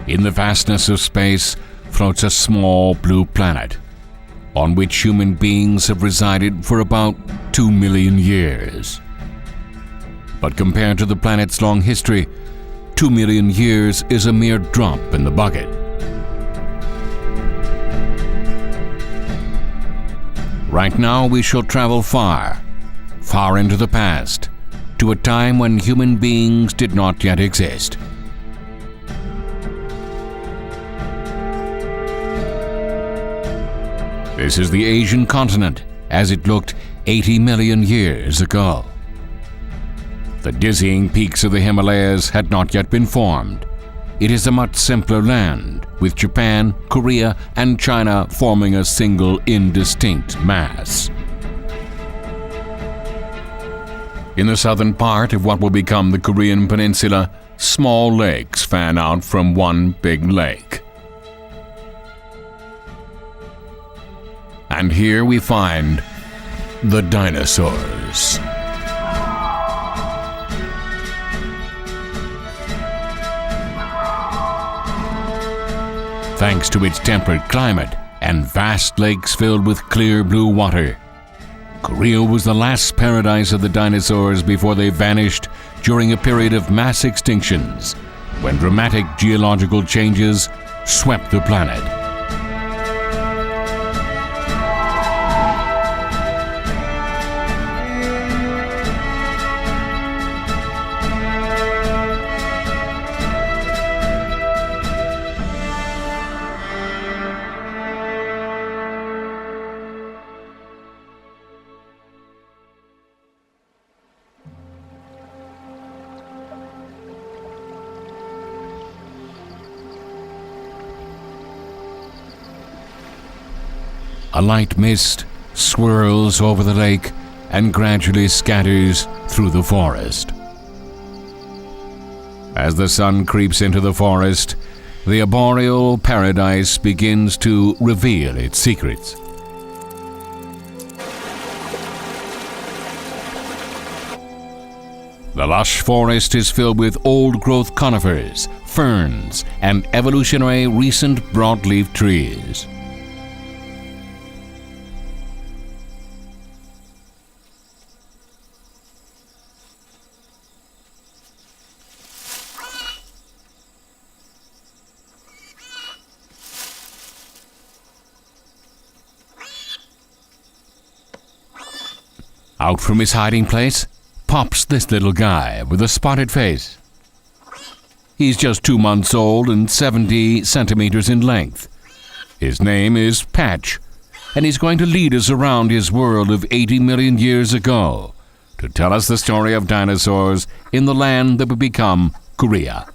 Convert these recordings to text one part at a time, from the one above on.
In the vastness of space floats a small blue planet, on which human beings have resided for about 2 million years. But compared to the planet's long history, 2 million years is a mere drop in the bucket. Right now we shall travel far, far into the past, to a time when human beings did not yet exist. This is the Asian continent as it looked 80 million years ago. The dizzying peaks of the Himalayas had not yet been formed. It is a much simpler land, with Japan, Korea, and China forming a single indistinct mass. In the southern part of what will become the Korean Peninsula, small lakes fan out from one big lake. And here we find the dinosaurs. Thanks to its temperate climate and vast lakes filled with clear blue water, Korea was the last paradise of the dinosaurs before they vanished during a period of mass extinctions, when dramatic geological changes swept the planet. A light mist swirls over the lake and gradually scatters through the forest. As the sun creeps into the forest, the arboreal paradise begins to reveal its secrets. The lush forest is filled with old-growth conifers, ferns, and evolutionary recent broadleaf trees. Out from his hiding place pops this little guy with a spotted face. He's just 2 months old and 70 centimeters in length. His name is Patch, and he's going to lead us around his world of 80 million years ago to tell us the story of dinosaurs in the land that would become Korea.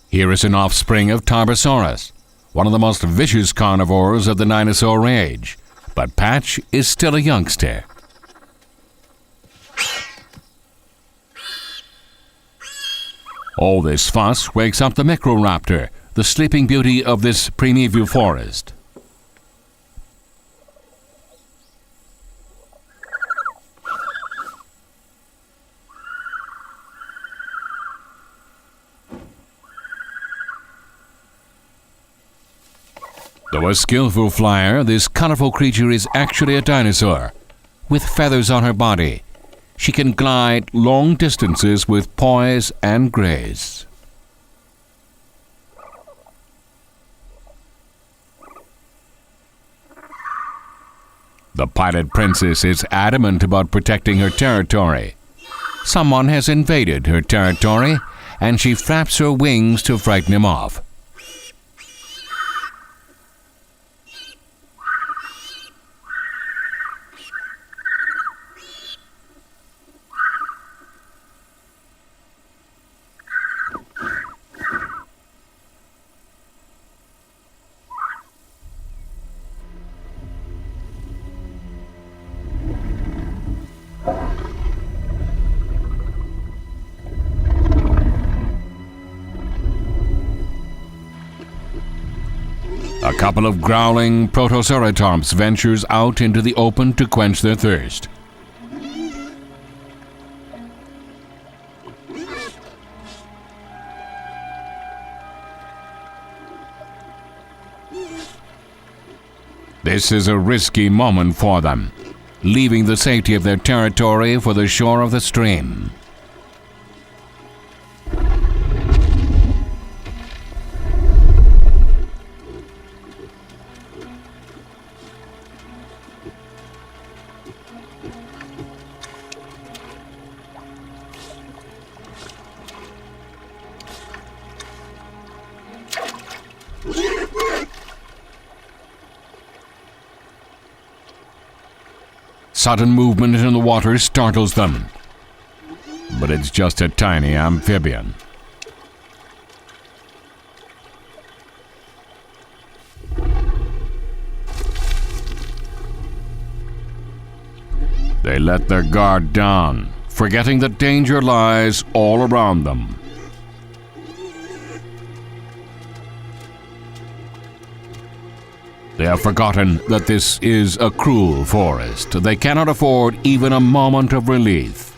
Here is an offspring of Tarbosaurus, one of the most vicious carnivores of the dinosaur age, but Patch is still a youngster. All this fuss wakes up the Microraptor, the sleeping beauty of this primeval forest. Though a skillful flyer, this colorful creature is actually a dinosaur. With feathers on her body, she can glide long distances with poise and grace. The pilot princess is adamant about protecting her territory. Someone has invaded her territory, and she flaps her wings to frighten him off. A couple of growling protoceratops ventures out into the open to quench their thirst. This is a risky moment for them, leaving the safety of their territory for the shore of the stream. Sudden movement in the water startles them, but it's just a tiny amphibian. They let their guard down, forgetting that danger lies all around them. They have forgotten that this is a cruel forest. They cannot afford even a moment of relief.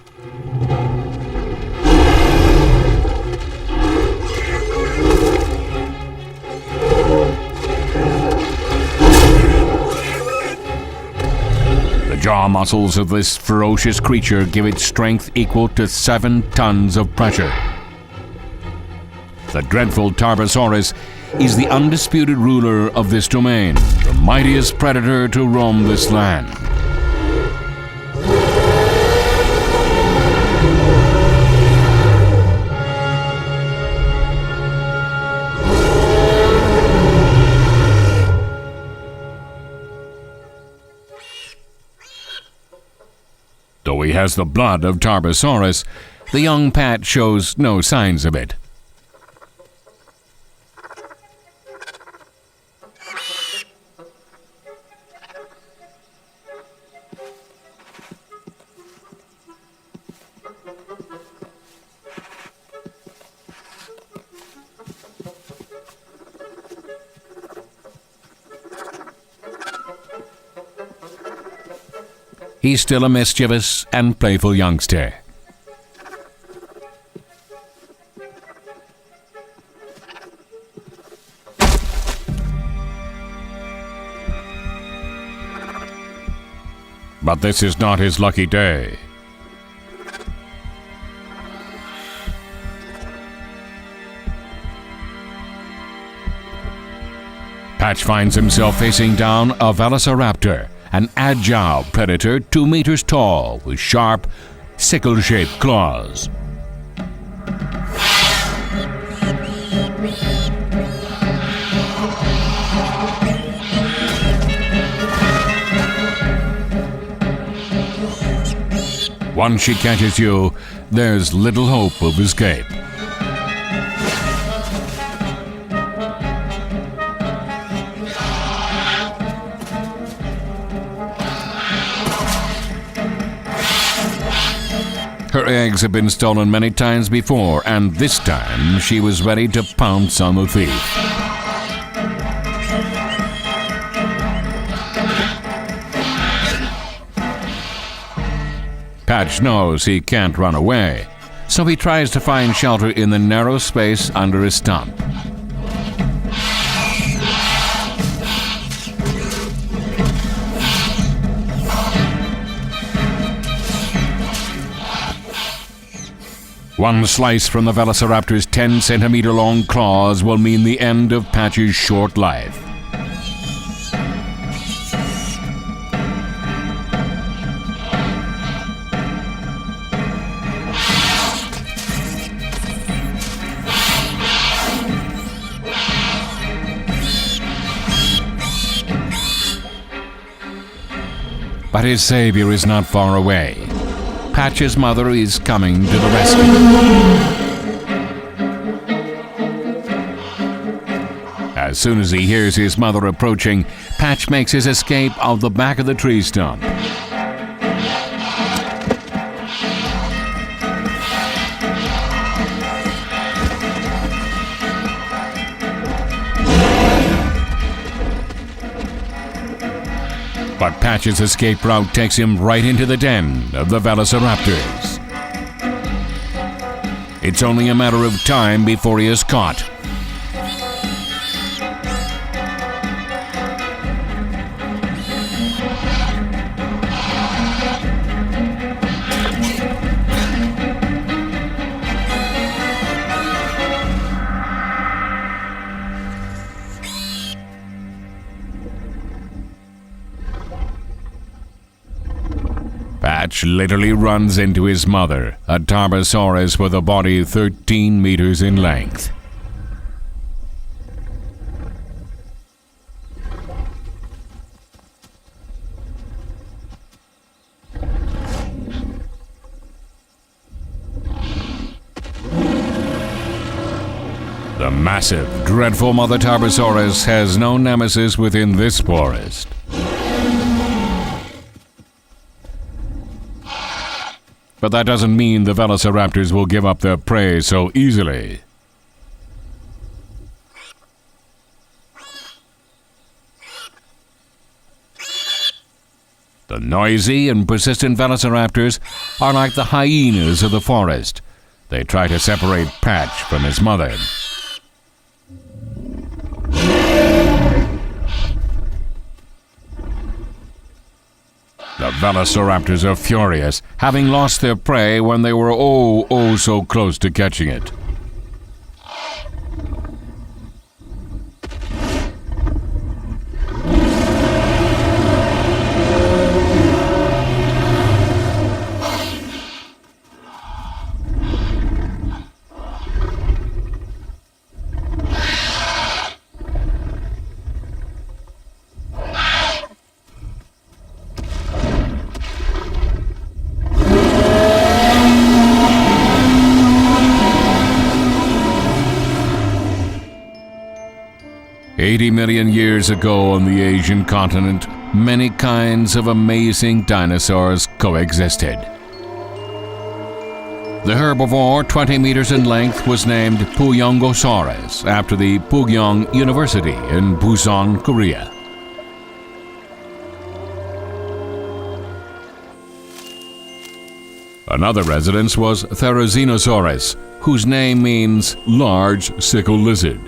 The jaw muscles of this ferocious creature give it strength equal to 7 tons of pressure. The dreadful Tarbosaurus is the undisputed ruler of this domain, the mightiest predator to roam this land. Though he has the blood of Tarbosaurus, the young Pat shows no signs of it. He's still a mischievous and playful youngster. But this is not his lucky day. Patch finds himself facing down a Velociraptor, an agile predator 2 meters tall with sharp, sickle-shaped claws. Once she catches you, there's little hope of escape. Her eggs have been stolen many times before, and this time she was ready to pounce on the thief. Patch knows he can't run away, so he tries to find shelter in the narrow space under a stump. One slice from the Velociraptor's 10-centimeter-long claws will mean the end of Patch's short life. But his savior is not far away. Patch's mother is coming to the rescue. As soon as he hears his mother approaching, Patch makes his escape out the back of the tree stump. But Patch's escape route takes him right into the den of the Velociraptors. It's only a matter of time before he is caught. Patch literally runs into his mother, a Tarbosaurus with a body 13 meters in length. The massive, dreadful Mother Tarbosaurus has no nemesis within this forest. But that doesn't mean the Velociraptors will give up their prey so easily. The noisy and persistent Velociraptors are like the hyenas of the forest. They try to separate Patch from his mother. The Velociraptors are furious, having lost their prey when they were oh so close to catching it. $80 million years ago on the Asian continent, many kinds of amazing dinosaurs coexisted. The herbivore, 20 meters in length, was named Puyongosaurus after the Pugyong University in Busan, Korea. Another residence was Therizinosaurus, whose name means large sickle lizard.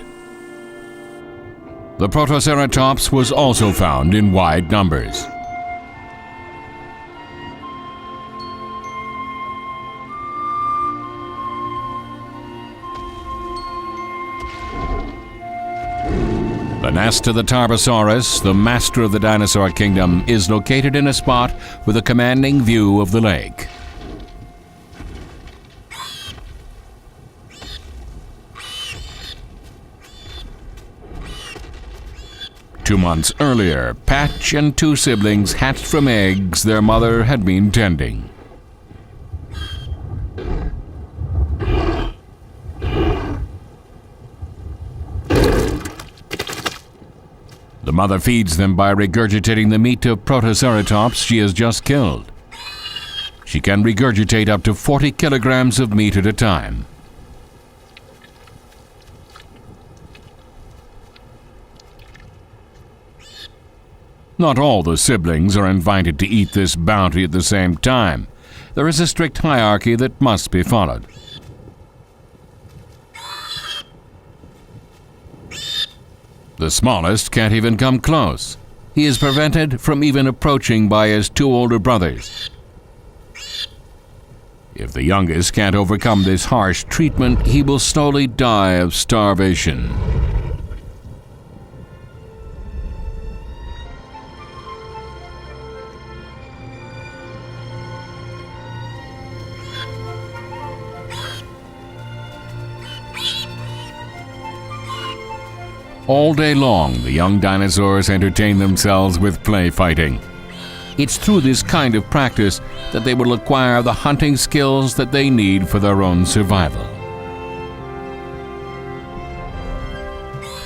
The Protoceratops was also found in wide numbers. The nest of the Tarbosaurus, the master of the dinosaur kingdom, is located in a spot with a commanding view of the lake. Two months earlier, Patch and two siblings hatched from eggs their mother had been tending. The mother feeds them by regurgitating the meat of Protoceratops she has just killed. She can regurgitate up to 40 kilograms of meat at a time. Not all the siblings are invited to eat this bounty at the same time. There is a strict hierarchy that must be followed. The smallest can't even come close. He is prevented from even approaching by his two older brothers. If the youngest can't overcome this harsh treatment, he will slowly die of starvation. All day long, the young dinosaurs entertain themselves with play fighting. It's through this kind of practice that they will acquire the hunting skills that they need for their own survival.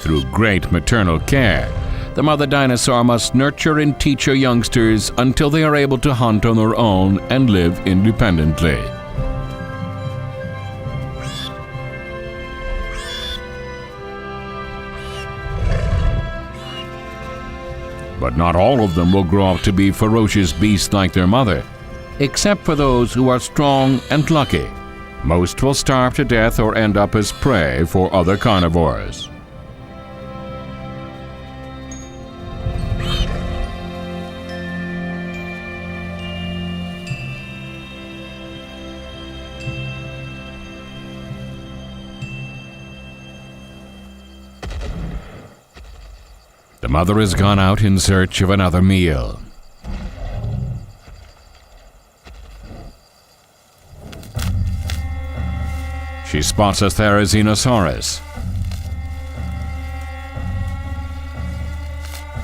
Through great maternal care, the mother dinosaur must nurture and teach her youngsters until they are able to hunt on their own and live independently. But not all of them will grow up to be ferocious beasts like their mother, except for those who are strong and lucky. Most will starve to death or end up as prey for other carnivores. The mother has gone out in search of another meal. She spots a Therizinosaurus.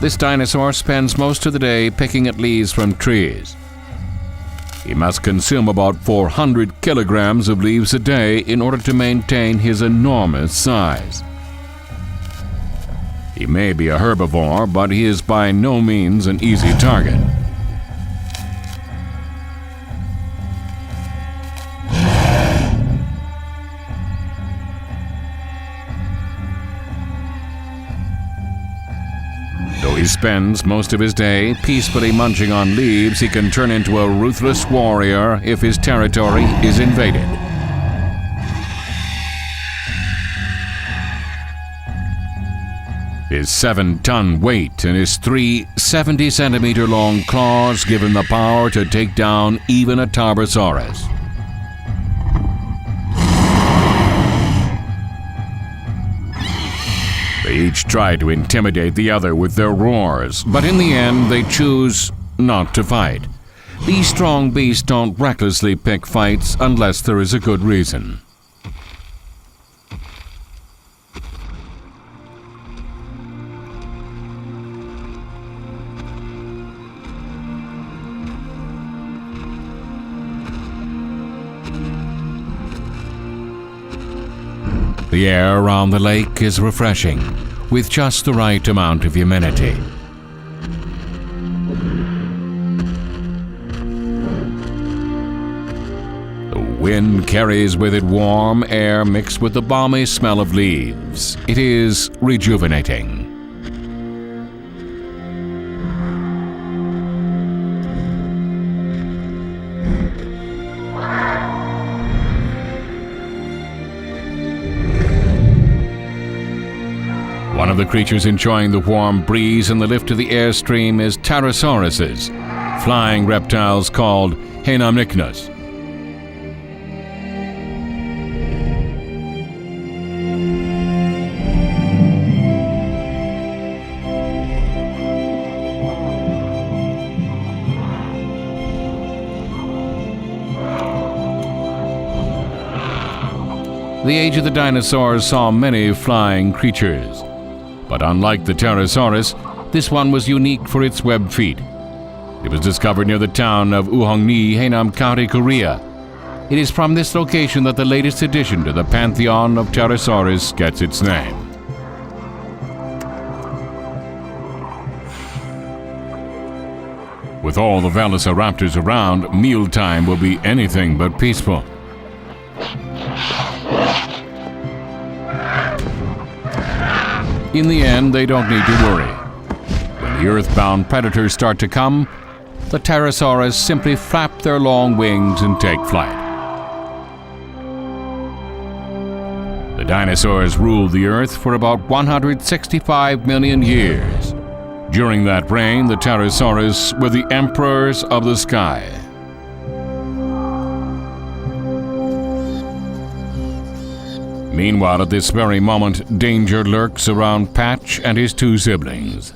This dinosaur spends most of the day picking at leaves from trees. He must consume about 400 kilograms of leaves a day in order to maintain his enormous size. He may be a herbivore, but he is by no means an easy target. Though he spends most of his day peacefully munching on leaves, he can turn into a ruthless warrior if his territory is invaded. His 7-ton weight and his 3 70-centimeter-long claws give him the power to take down even a Tarbosaurus. They each try to intimidate the other with their roars, but in the end they choose not to fight. These strong beasts don't recklessly pick fights unless there is a good reason. The air around the lake is refreshing, with just the right amount of humidity. The wind carries with it warm air mixed with the balmy smell of leaves. It is rejuvenating. One of the creatures enjoying the warm breeze and the lift of the airstream is Tarbosaurus, flying reptiles called Jeonnam Yeosu. The age of the dinosaurs saw many flying creatures. But unlike the Tarbosaurus, this one was unique for its webbed feet. It was discovered near the town of Uheongni, Haenam County, Korea. It is from this location that the latest addition to the pantheon of Tarbosaurus gets its name. With all the Velociraptors around, mealtime will be anything but peaceful. In the end, they don't need to worry. When the earthbound predators start to come, the Tarbosaurus simply flap their long wings and take flight. The dinosaurs ruled the earth for about 165 million years. During that reign, the Tarbosaurus were the emperors of the sky. Meanwhile, at this very moment, danger lurks around Patch and his 2 siblings.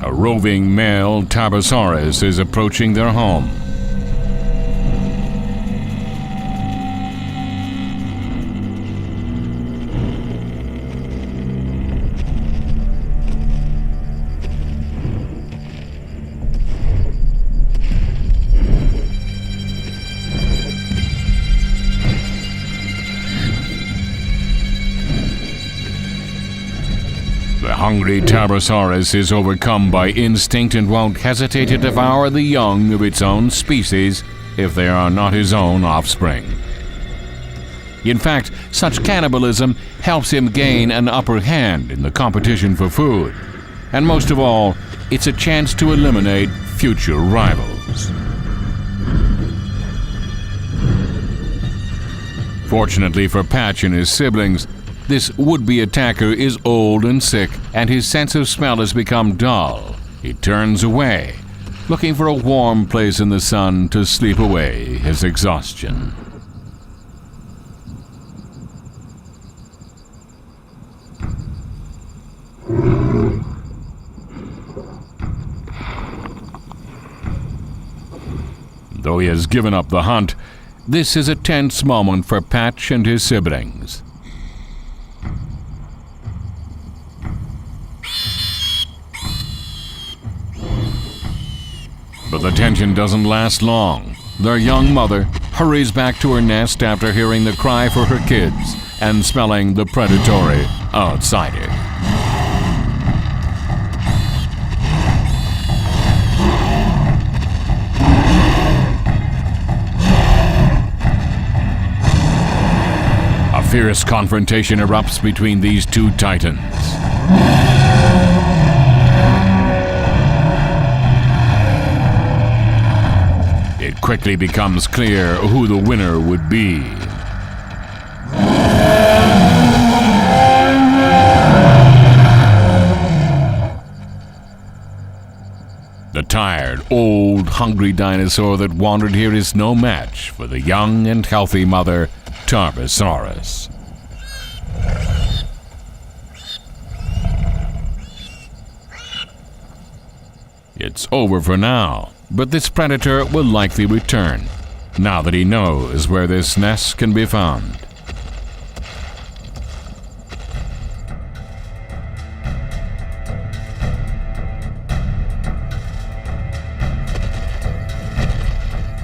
A roving male Tarbosaurus is approaching their home. The hungry Tarbosaurus is overcome by instinct and won't hesitate to devour the young of its own species if they are not his own offspring. In fact, such cannibalism helps him gain an upper hand in the competition for food. And most of all, it's a chance to eliminate future rivals. Fortunately for Patch and his siblings, this would-be attacker is old and sick, and his sense of smell has become dull. He turns away, looking for a warm place in the sun to sleep away his exhaustion. Though he has given up the hunt, this is a tense moment for Patch and his siblings. But the tension doesn't last long. Their young mother hurries back to her nest after hearing the cry for her kids and smelling the predatory outsider. A fierce confrontation erupts between these two titans. It quickly becomes clear who the winner would be. The tired, old, hungry dinosaur that wandered here is no match for the young and healthy mother, Tarbosaurus. It's over for now, but this predator will likely return, now that he knows where this nest can be found.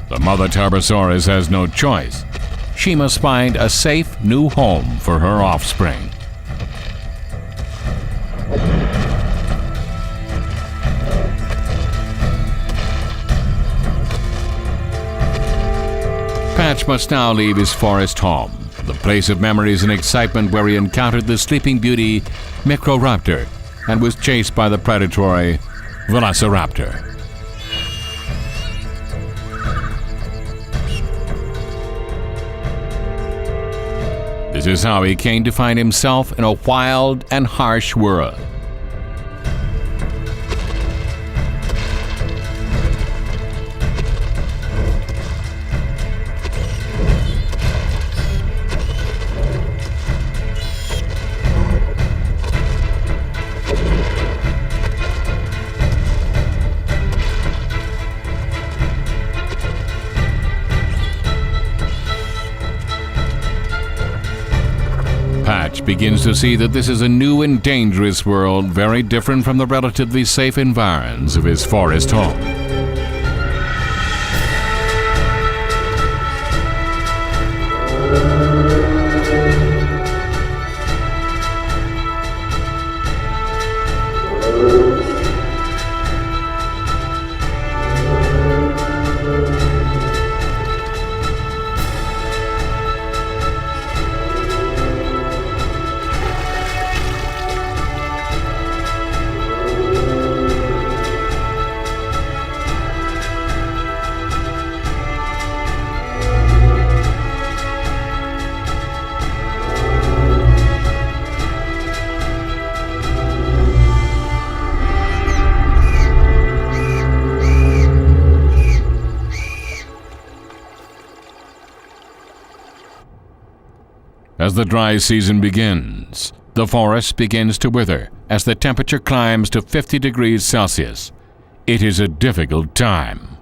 The mother Tarbosaurus has no choice. She must find a safe new home for her offspring. Patch must now leave his forest home, the place of memories and excitement where he encountered the sleeping beauty Microraptor and was chased by the predatory Velociraptor. This is how he came to find himself in a wild and harsh world. Patch begins to see that this is a new and dangerous world, very different from the relatively safe environs of his forest home. As the dry season begins, the forest begins to wither as the temperature climbs to 50 degrees Celsius. It is a difficult time.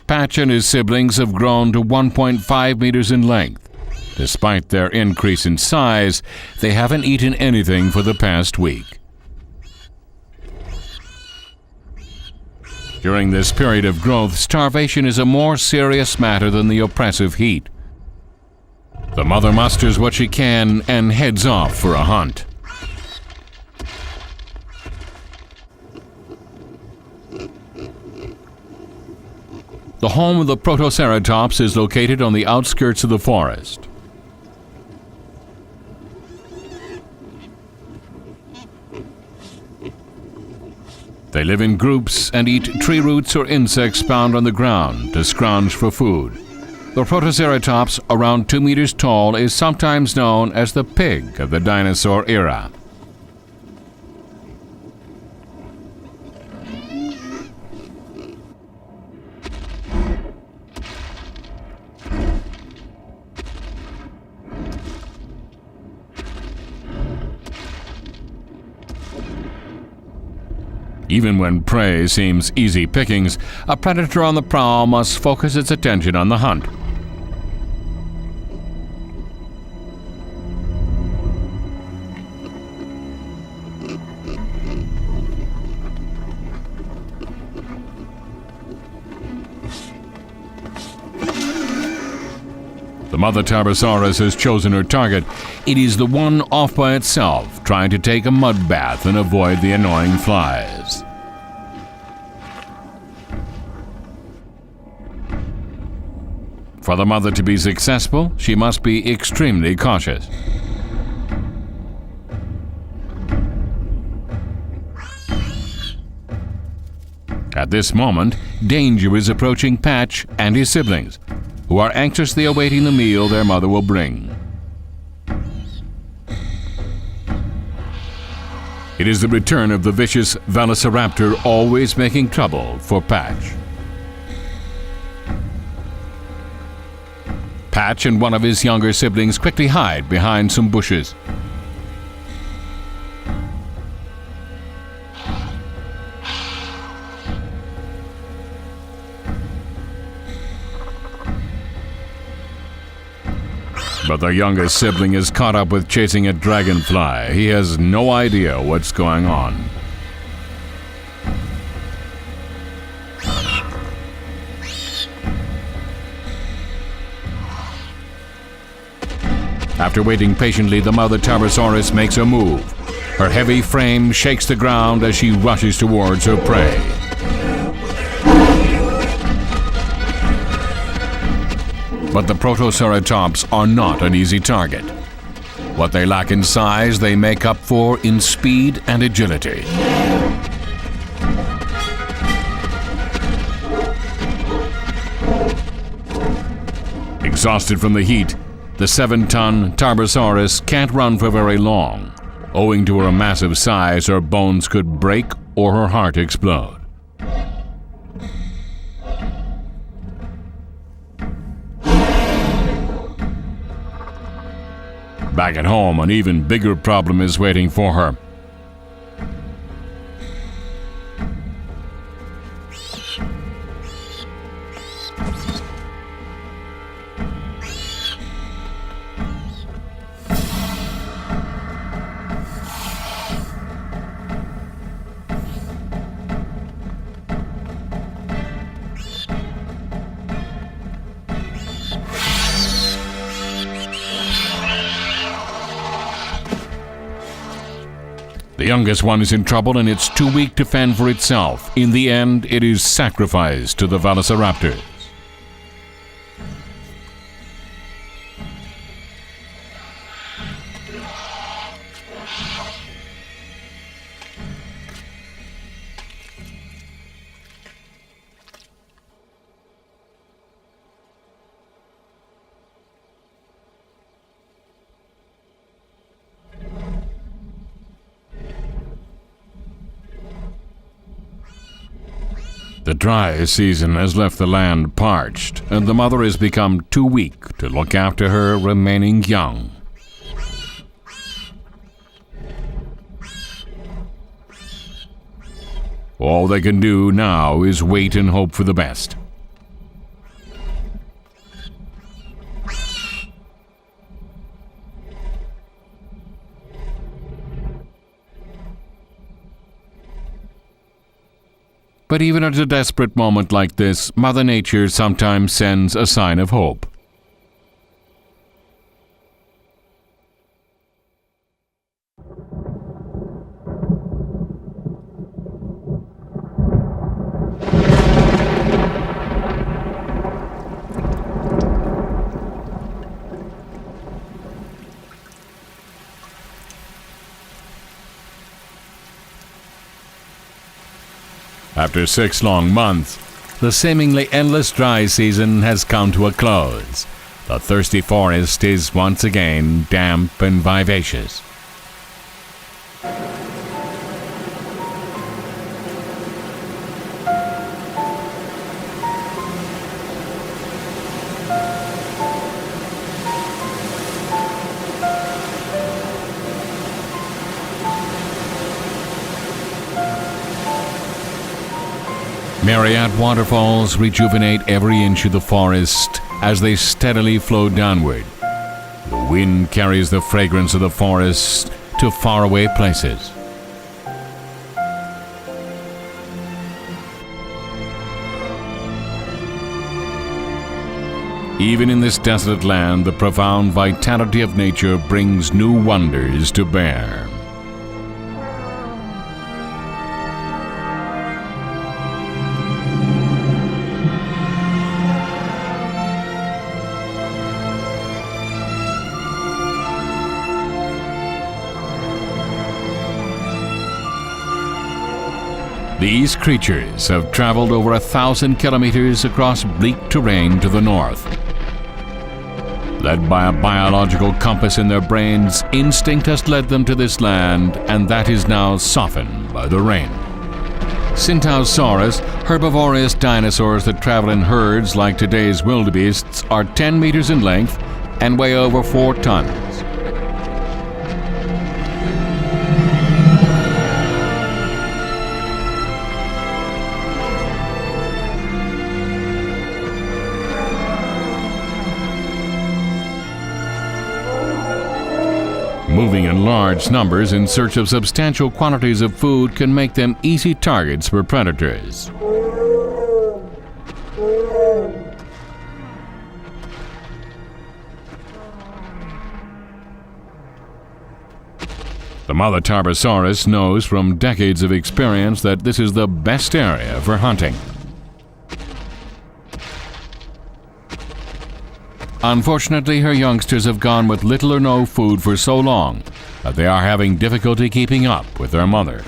Patch and his siblings have grown to 1.5 meters in length. Despite their increase in size, they haven't eaten anything for the past week. During this period of growth, starvation is a more serious matter than the oppressive heat. The mother musters what she can and heads off for a hunt. The home of the Protoceratops is located on the outskirts of the forest. They live in groups and eat tree roots or insects found on the ground to scrounge for food. The Protoceratops, around 2 meters tall, is sometimes known as the pig of the dinosaur era. Even when prey seems easy pickings, a predator on the prowl must focus its attention on the hunt. The mother Tarbosaurus has chosen her target. It is the one off by itself, trying to take a mud bath and avoid the annoying flies. For the mother to be successful, she must be extremely cautious. At this moment, danger is approaching Patch and his siblings, who are anxiously awaiting the meal their mother will bring. It is the return of the vicious Velociraptor, always making trouble for Patch. Patch and one of his younger siblings quickly hide behind some bushes. But the youngest sibling is caught up with chasing a dragonfly. He has no idea what's going on. After waiting patiently, the mother Tarbosaurus makes a move. Her heavy frame shakes the ground as she rushes towards her prey. But the Protoceratops are not an easy target. What they lack in size, they make up for in speed and agility. Exhausted from the heat, the 7-ton Tarbosaurus can't run for very long. Owing to her massive size, her bones could break or her heart explode. Back at home, an even bigger problem is waiting for her. The youngest one is in trouble and it's too weak to fend for itself. In the end, it is sacrificed to the Velociraptors. The dry season has left the land parched, and the mother has become too weak to look after her remaining young. All they can do now is wait and hope for the best. But even at a desperate moment like this, Mother Nature sometimes sends a sign of hope. After 6 long months, the seemingly endless dry season has come to a close. The thirsty forest is once again damp and vivacious. Myriad waterfalls rejuvenate every inch of the forest as they steadily flow downward. The wind carries the fragrance of the forest to faraway places. Even in this desolate land, the profound vitality of nature brings new wonders to bear. These creatures have traveled over 1,000 kilometers across bleak terrain to the north. Led by a biological compass in their brains, instinct has led them to this land, and that is now softened by the rain. Tarbosaurus, herbivorous dinosaurs that travel in herds like today's wildebeests, are 10 meters in length and weigh over 4 tons. Moving in large numbers in search of substantial quantities of food can make them easy targets for predators. The mother Tarbosaurus knows from decades of experience that this is the best area for hunting. Unfortunately, her youngsters have gone with little or no food for so long that they are having difficulty keeping up with their mother.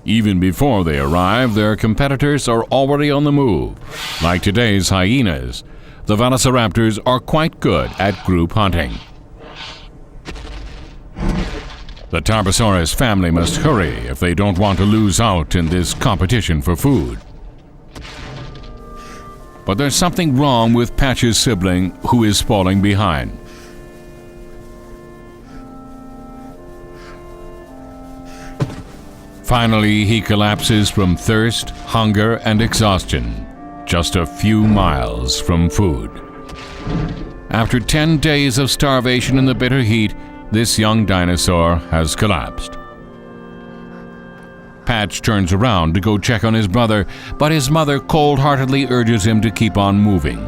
Even before they arrive, their competitors are already on the move. Like today's hyenas, the Velociraptors are quite good at group hunting. The Tarbosaurus family must hurry if they don't want to lose out in this competition for food. But there's something wrong with Patch's sibling, who is falling behind. Finally, he collapses from thirst, hunger, and exhaustion, just a few miles from food. After 10 days of starvation in the bitter heat, this young dinosaur has collapsed. Patch turns around to go check on his brother, but his mother cold-heartedly urges him to keep on moving.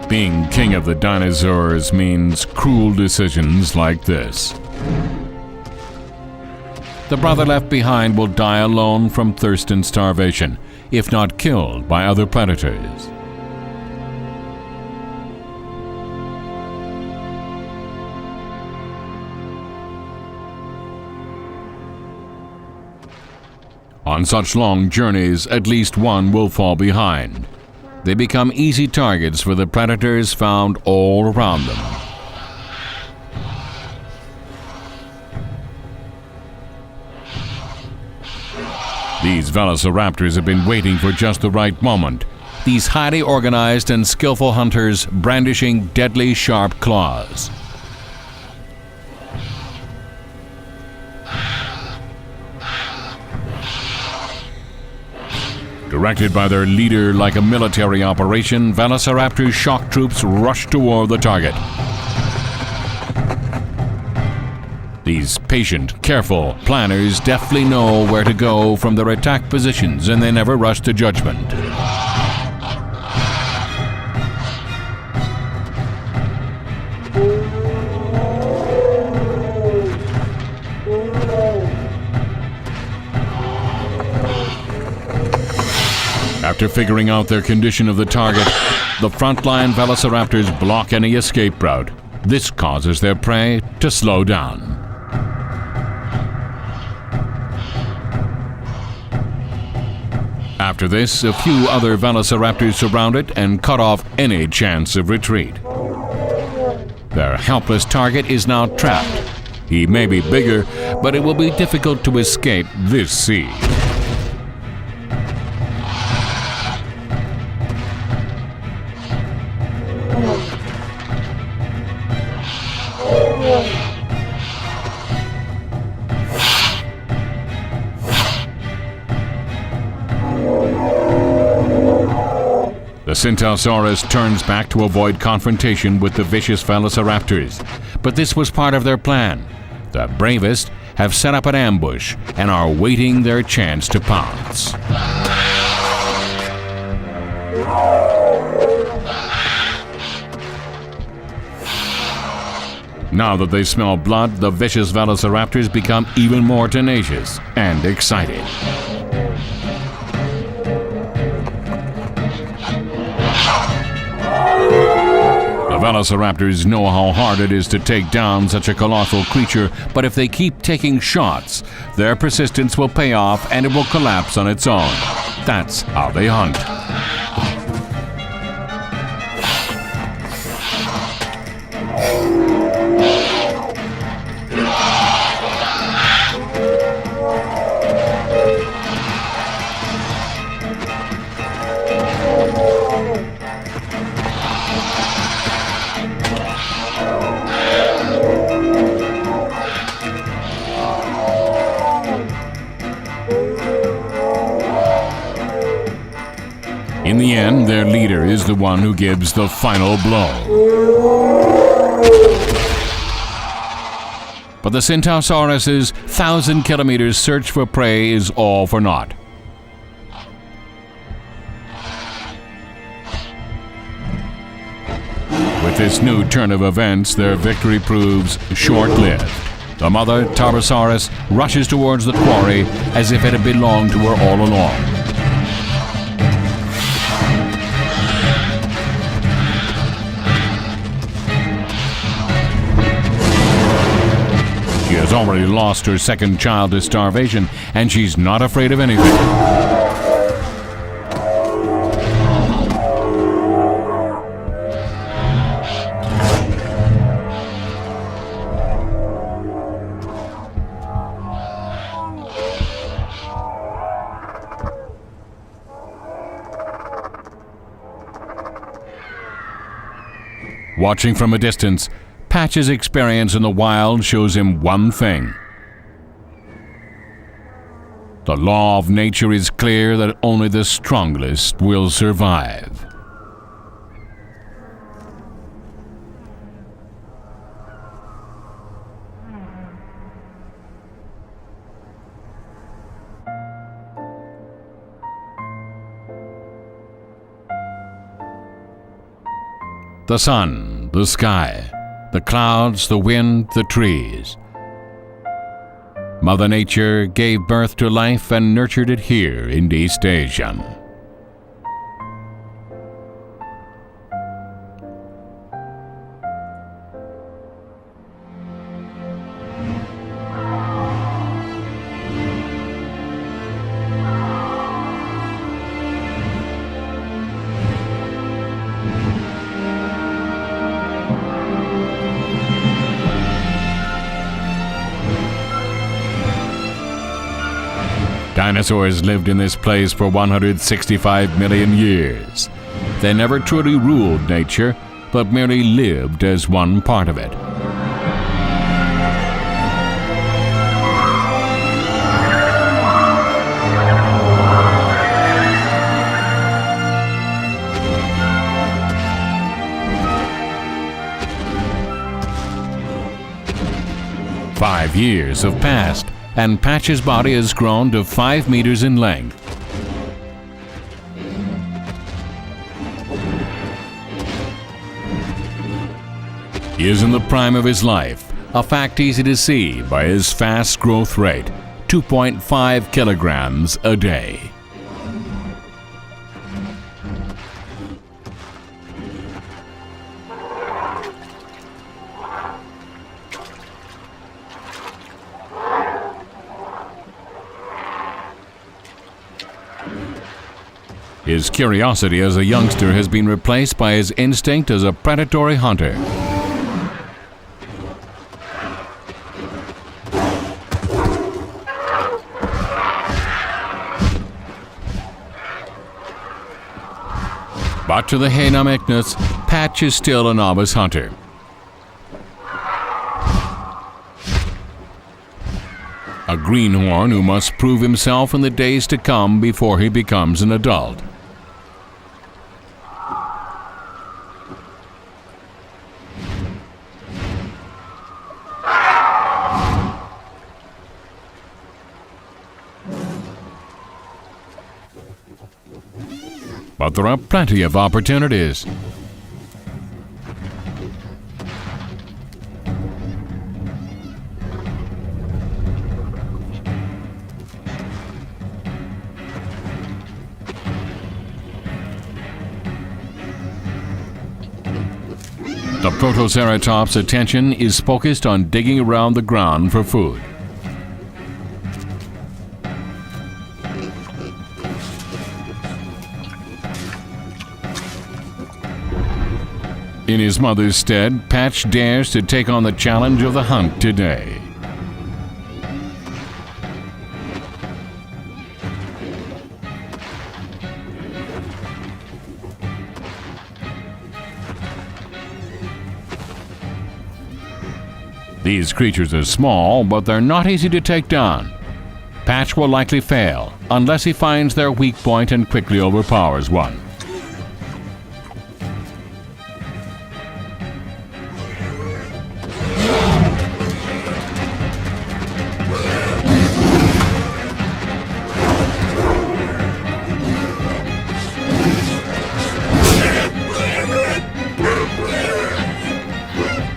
Being king of the dinosaurs means cruel decisions like this. The brother left behind will die alone from thirst and starvation, if not killed by other predators. On such long journeys, at least one will fall behind. They become easy targets for the predators found all around them. These Velociraptors have been waiting for just the right moment. These highly organized and skillful hunters brandishing deadly sharp claws. Directed by their leader like a military operation, Velociraptor shock troops rush toward the target. These patient, careful planners deftly know where to go from their attack positions, and they never rush to judgment. After figuring out their condition of the target, the frontline velociraptors block any escape route. This causes their prey to slow down. After this, a few other velociraptors surround it and cut off any chance of retreat. Their helpless target is now trapped. He may be bigger, but it will be difficult to escape this siege. The Centausaurus turns back to avoid confrontation with the vicious velociraptors, but this was part of their plan. The bravest have set up an ambush and are waiting their chance to pounce. Now that they smell blood, the vicious velociraptors become even more tenacious and excited. The velociraptors know how hard it is to take down such a colossal creature, but if they keep taking shots, their persistence will pay off and it will collapse on its own. That's how they hunt. In the end, their leader is the one who gives the final blow. But the Centausaurus's 1,000 kilometers search for prey is all for naught. With this new turn of events, their victory proves short-lived. The mother, Tarbosaurus, rushes towards the quarry as if it had belonged to her all along. She has already lost her second child to starvation, and she's not afraid of anything. Watching from a distance, Patch's experience in the wild shows him one thing. The law of nature is clear that only the strongest will survive. The sun, the sky, the clouds, the wind, the trees. Mother Nature gave birth to life and nurtured it here in East Asia. Dinosaurs lived in this place for 165 million years. They never truly ruled nature, but merely lived as one part of it. Five years have passed, and Patch's body has grown to 5 meters in length. He is in the prime of his life, a fact easy to see by his fast growth rate, 2.5 kilograms a day. His curiosity as a youngster has been replaced by his instinct as a predatory hunter. But to the Jeonnam Yeosu, Patch is still a novice hunter. A greenhorn who must prove himself in the days to come before he becomes an adult. But there are plenty of opportunities. The Protoceratops' attention is focused on digging around the ground for food. In his mother's stead, Patch dares to take on the challenge of the hunt today. These creatures are small, but they're not easy to take down. Patch will likely fail, unless he finds their weak point and quickly overpowers one.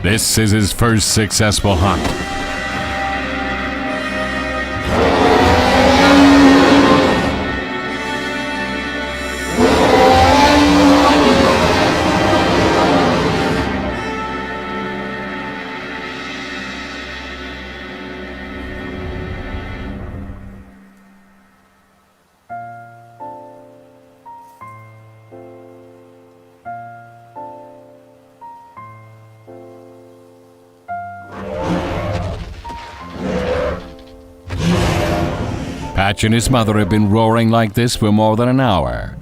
This is his first successful hunt. Patch and his mother have been roaring like this for more than an hour.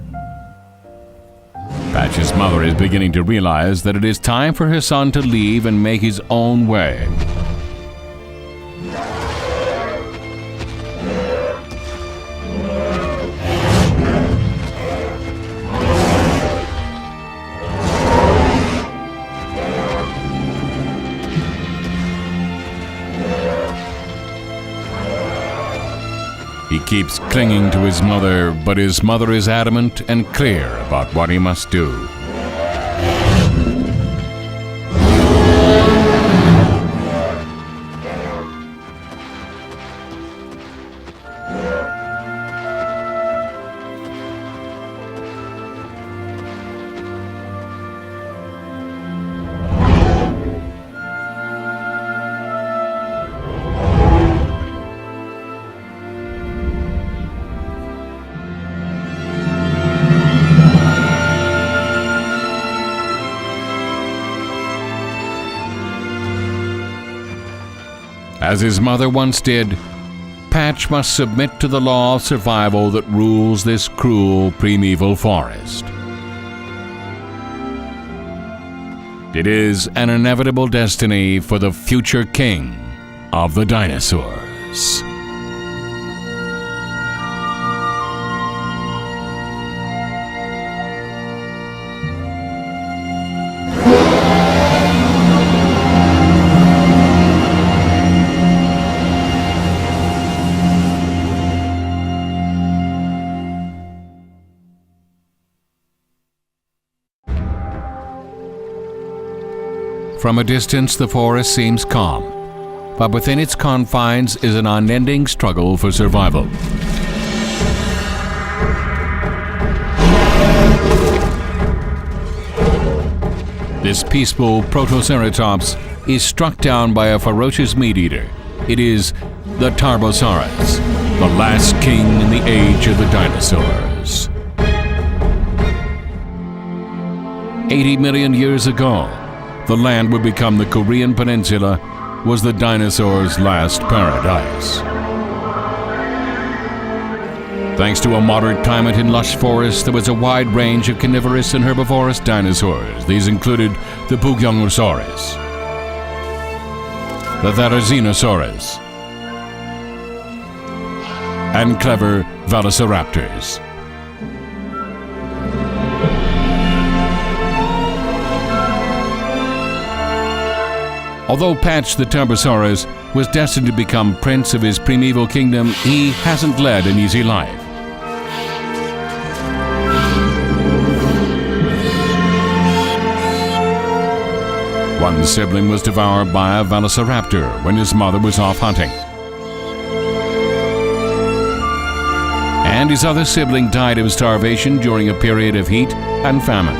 Patch's mother is beginning to realize that it is time for her son to leave and make his own way. He keeps clinging to his mother, but his mother is adamant and clear about what he must do. As his mother once did, Patch must submit to the law of survival that rules this cruel primeval forest. It is an inevitable destiny for the future king of the dinosaurs. From a distance, the forest seems calm, but within its confines is an unending struggle for survival. This peaceful Protoceratops is struck down by a ferocious meat-eater. It is the Tarbosaurus, the last king in the age of the dinosaurs. 80 million years ago, the land would become the Korean Peninsula was the dinosaurs' last paradise. Thanks to a moderate climate and lush forests, there was a wide range of carnivorous and herbivorous dinosaurs. These included the Bugyonosaurus, the Therizinosaurus, and clever Velociraptors. Although Patch the Tarbosaurus was destined to become prince of his primeval kingdom, he hasn't led an easy life. One sibling was devoured by a Velociraptor when his mother was off hunting. And his other sibling died of starvation during a period of heat and famine.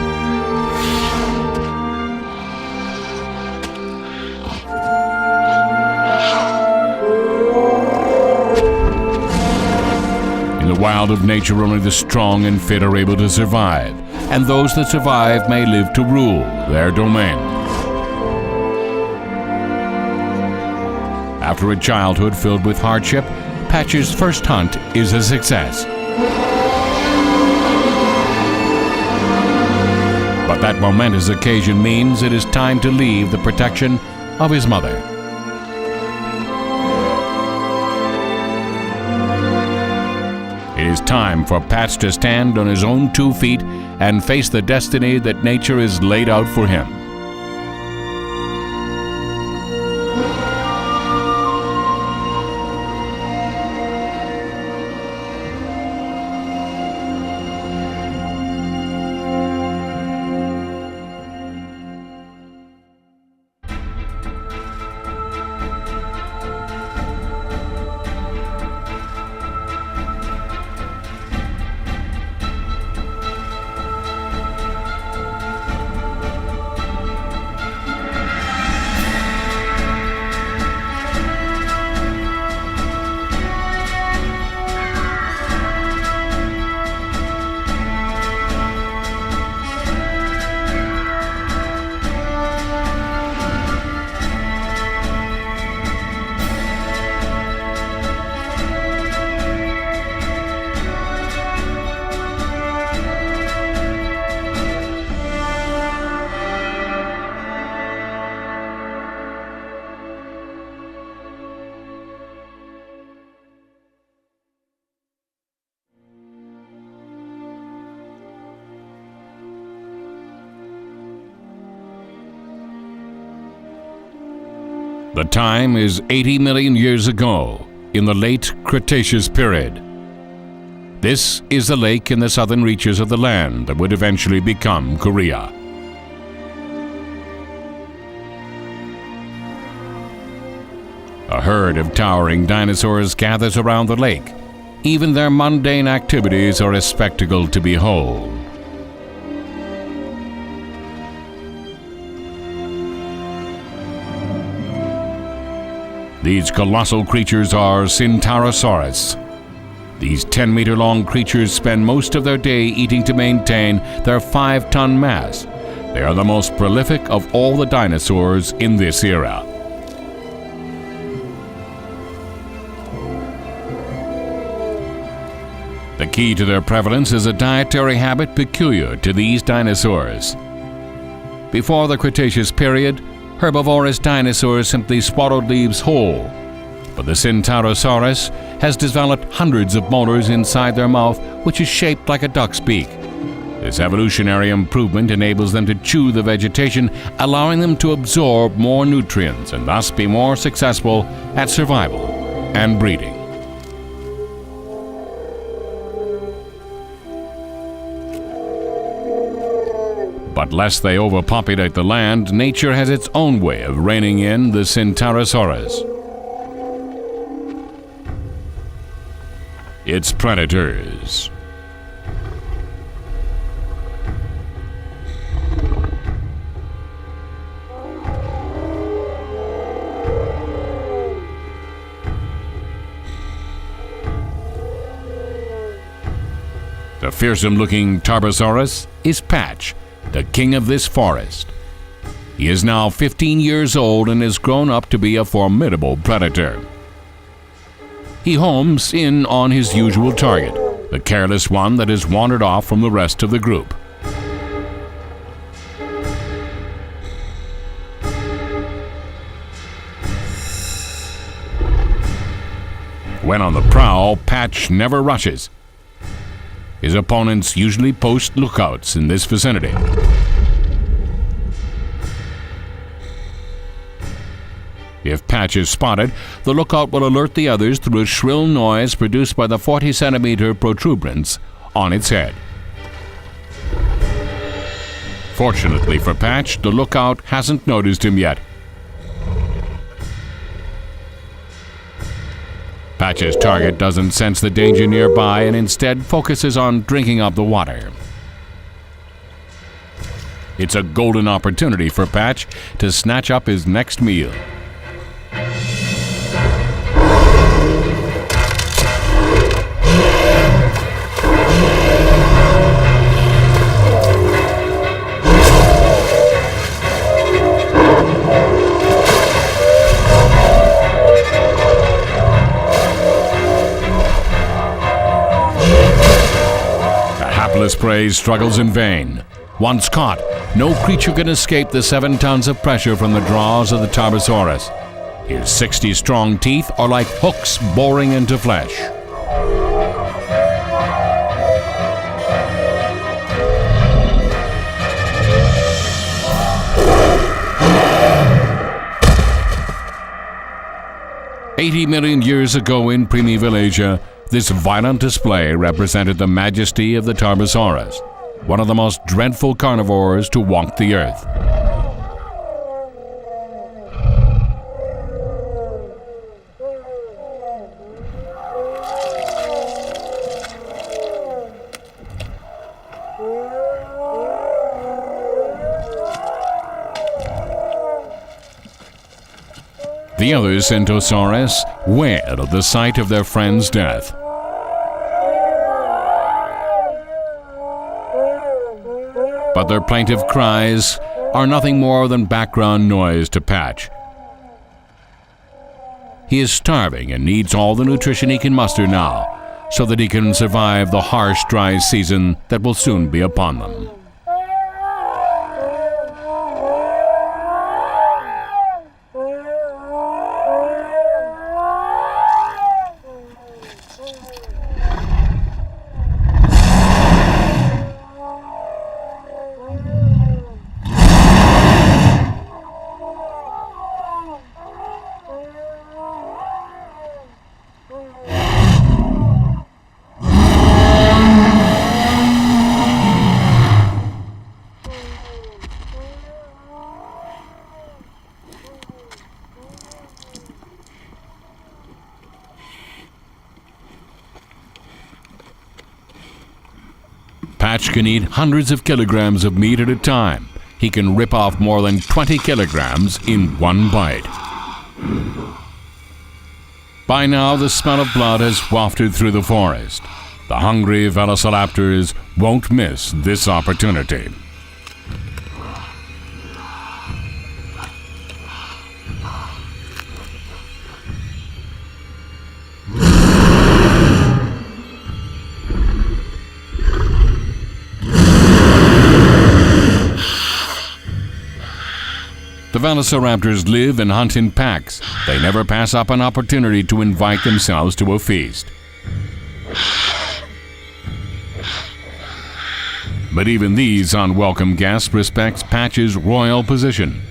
In the wild of nature, only the strong and fit are able to survive, and those that survive may live to rule their domain. After a childhood filled with hardship, Patch's first hunt is a success. But that momentous occasion means it is time to leave the protection of his mother. It is time for Patch to stand on his own 2 feet and face the destiny that nature has laid out for him. The time is 80 million years ago, in the late Cretaceous period. This is the lake in the southern reaches of the land that would eventually become Korea. A herd of towering dinosaurs gathers around the lake. Even their mundane activities are a spectacle to behold. These colossal creatures are Tarbosaurus. These 10-meter-long creatures spend most of their day eating to maintain their 5-ton mass. They are the most prolific of all the dinosaurs in this era. The key to their prevalence is a dietary habit peculiar to these dinosaurs. Before the Cretaceous period, herbivorous dinosaurs simply swallowed leaves whole, but the Tarbosaurus has developed hundreds of molars inside their mouth, which is shaped like a duck's beak. This evolutionary improvement enables them to chew the vegetation, allowing them to absorb more nutrients and thus be more successful at survival and breeding. But lest they overpopulate the land, nature has its own way of reining in the Tarbosaurus. Its predators. The fearsome-looking Tarbosaurus is Patch, the king of this forest. He is now 15 years old and has grown up to be a formidable predator. He homes in on his usual target, the careless one that has wandered off from the rest of the group. When on the prowl, Patch never rushes. His opponents usually post lookouts in this vicinity. If Patch is spotted, the lookout will alert the others through a shrill noise produced by the 40-centimeter protuberance on its head. Fortunately for Patch, the lookout hasn't noticed him yet. Patch's target doesn't sense the danger nearby and instead focuses on drinking up the water. It's a golden opportunity for Patch to snatch up his next meal. Hapless prey struggles in vain. Once caught, no creature can escape the 7 tons of pressure from the jaws of the Tarbosaurus. His 60-strong teeth are like hooks boring into flesh. $80 million years ago in primeval Asia, this violent display represented the majesty of the Tarbosaurus, one of the most dreadful carnivores to walk the earth. The other Centosaurus wailed at the sight of their friend's death. But their plaintive cries are nothing more than background noise to Patch. He is starving and needs all the nutrition he can muster now, so that he can survive the harsh, dry season that will soon be upon them. Patch can eat hundreds of kilograms of meat at a time. He can rip off more than 20 kilograms in one bite. By now, the smell of blood has wafted through the forest. The hungry Velociraptors won't miss this opportunity. The Velociraptors live and hunt in packs. They never pass up an opportunity to invite themselves to a feast. But even these unwelcome guests respect Patch's royal position.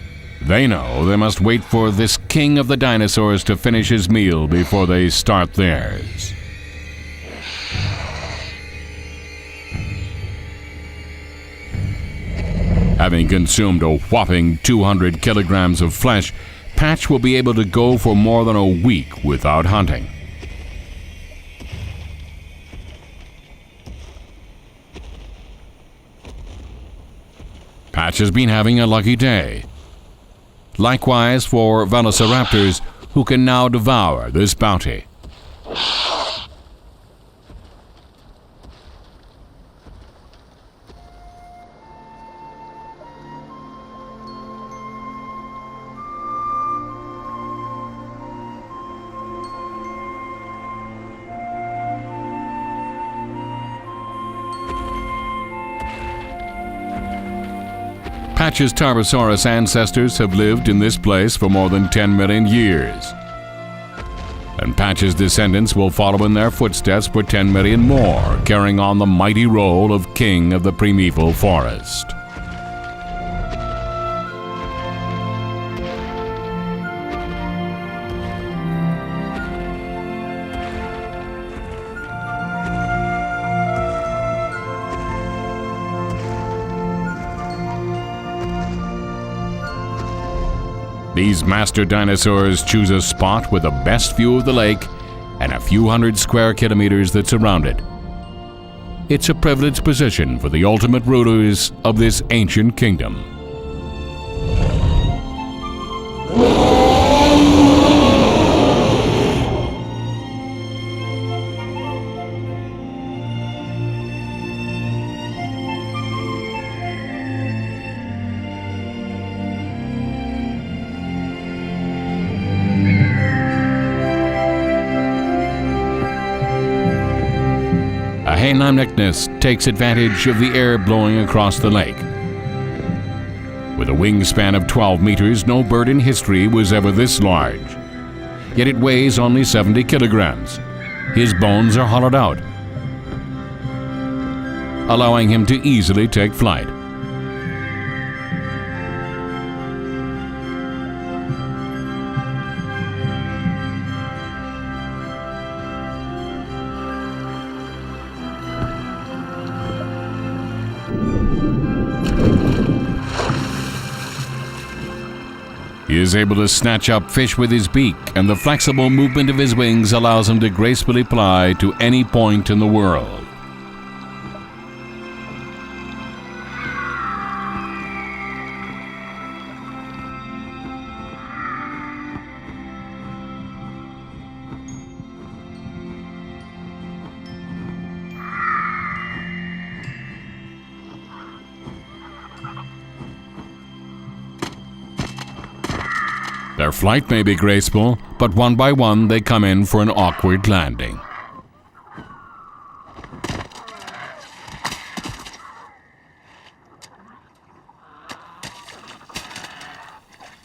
They know they must wait for this king of the dinosaurs to finish his meal before they start theirs. Having consumed a whopping 200 kilograms of flesh, Patch will be able to go for more than a week without hunting. Patch has been having a lucky day. Likewise for Velociraptors, who can now devour this bounty. Patch's Tarbosaurus ancestors have lived in this place for more than 10 million years. And Patch's descendants will follow in their footsteps for 10 million more, carrying on the mighty role of king of the primeval forest. These master dinosaurs choose a spot with the best view of the lake and a few hundred square kilometers that surround it. It's a privileged position for the ultimate rulers of this ancient kingdom. Jeonnam Yeosu takes advantage of the air blowing across the lake. With a wingspan of 12 meters, no bird in history was ever this large. Yet it weighs only 70 kilograms. His bones are hollowed out, allowing him to easily take flight. He is able to snatch up fish with his beak, and the flexible movement of his wings allows him to gracefully fly to any point in the world. Their flight may be graceful, but one by one they come in for an awkward landing.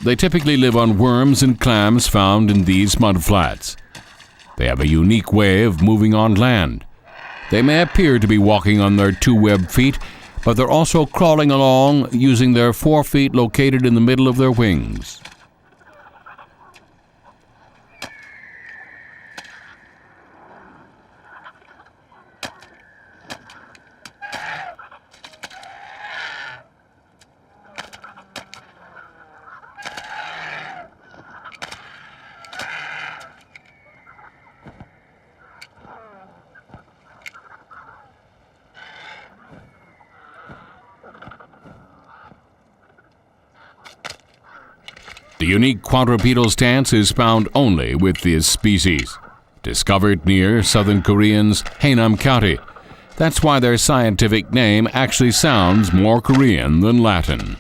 They typically live on worms and clams found in these mudflats. They have a unique way of moving on land. They may appear to be walking on their two webbed feet, but they're also crawling along using their 4 feet located in the middle of their wings. The unique quadrupedal stance is found only with this species, discovered near southern Korean's Jeonnam County. That's why their scientific name actually sounds more Korean than Latin.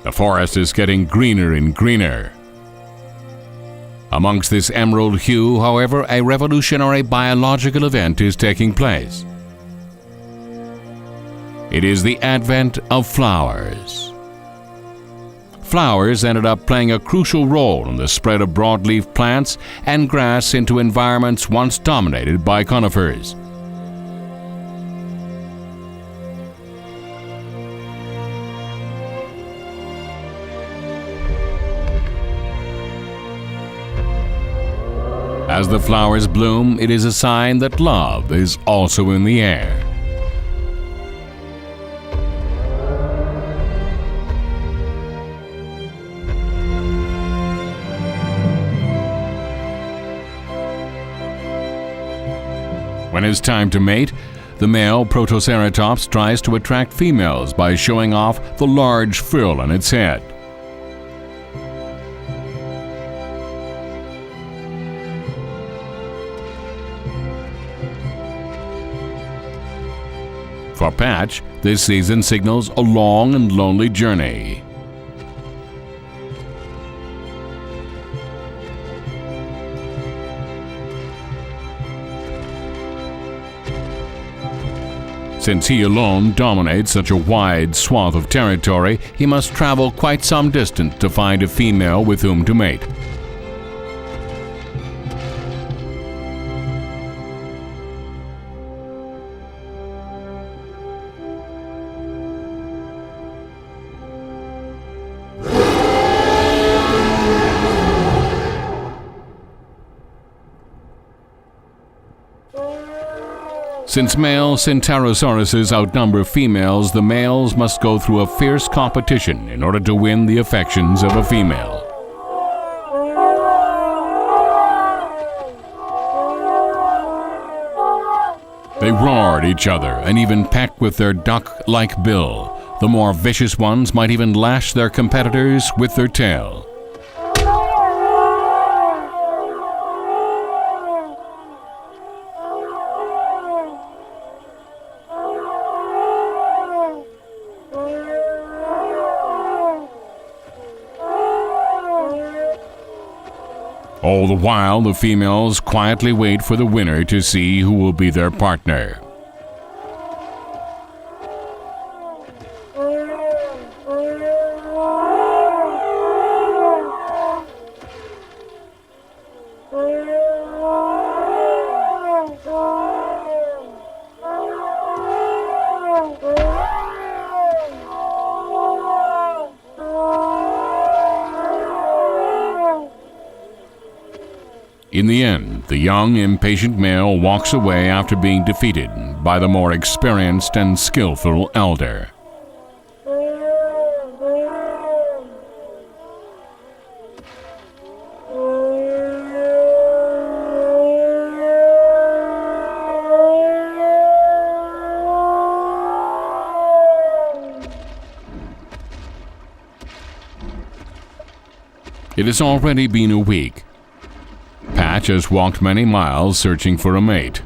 The forest is getting greener and greener. Amongst this emerald hue, however, a revolutionary biological event is taking place. It is the advent of flowers. Flowers ended up playing a crucial role in the spread of broadleaf plants and grass into environments once dominated by conifers. As the flowers bloom, it is a sign that love is also in the air. When it's time to mate, the male Protoceratops tries to attract females by showing off the large frill on its head. For Patch, this season signals a long and lonely journey. Since he alone dominates such a wide swath of territory, he must travel quite some distance to find a female with whom to mate. Since male Tarbosaurus outnumber females, the males must go through a fierce competition in order to win the affections of a female. They roar at each other and even peck with their duck-like bill. The more vicious ones might even lash their competitors with their tail. All the while, the females quietly wait for the winner to see who will be their partner. In the end, the young, impatient male walks away after being defeated by the more experienced and skillful elder. It has already been a week. Patch has walked many miles searching for a mate.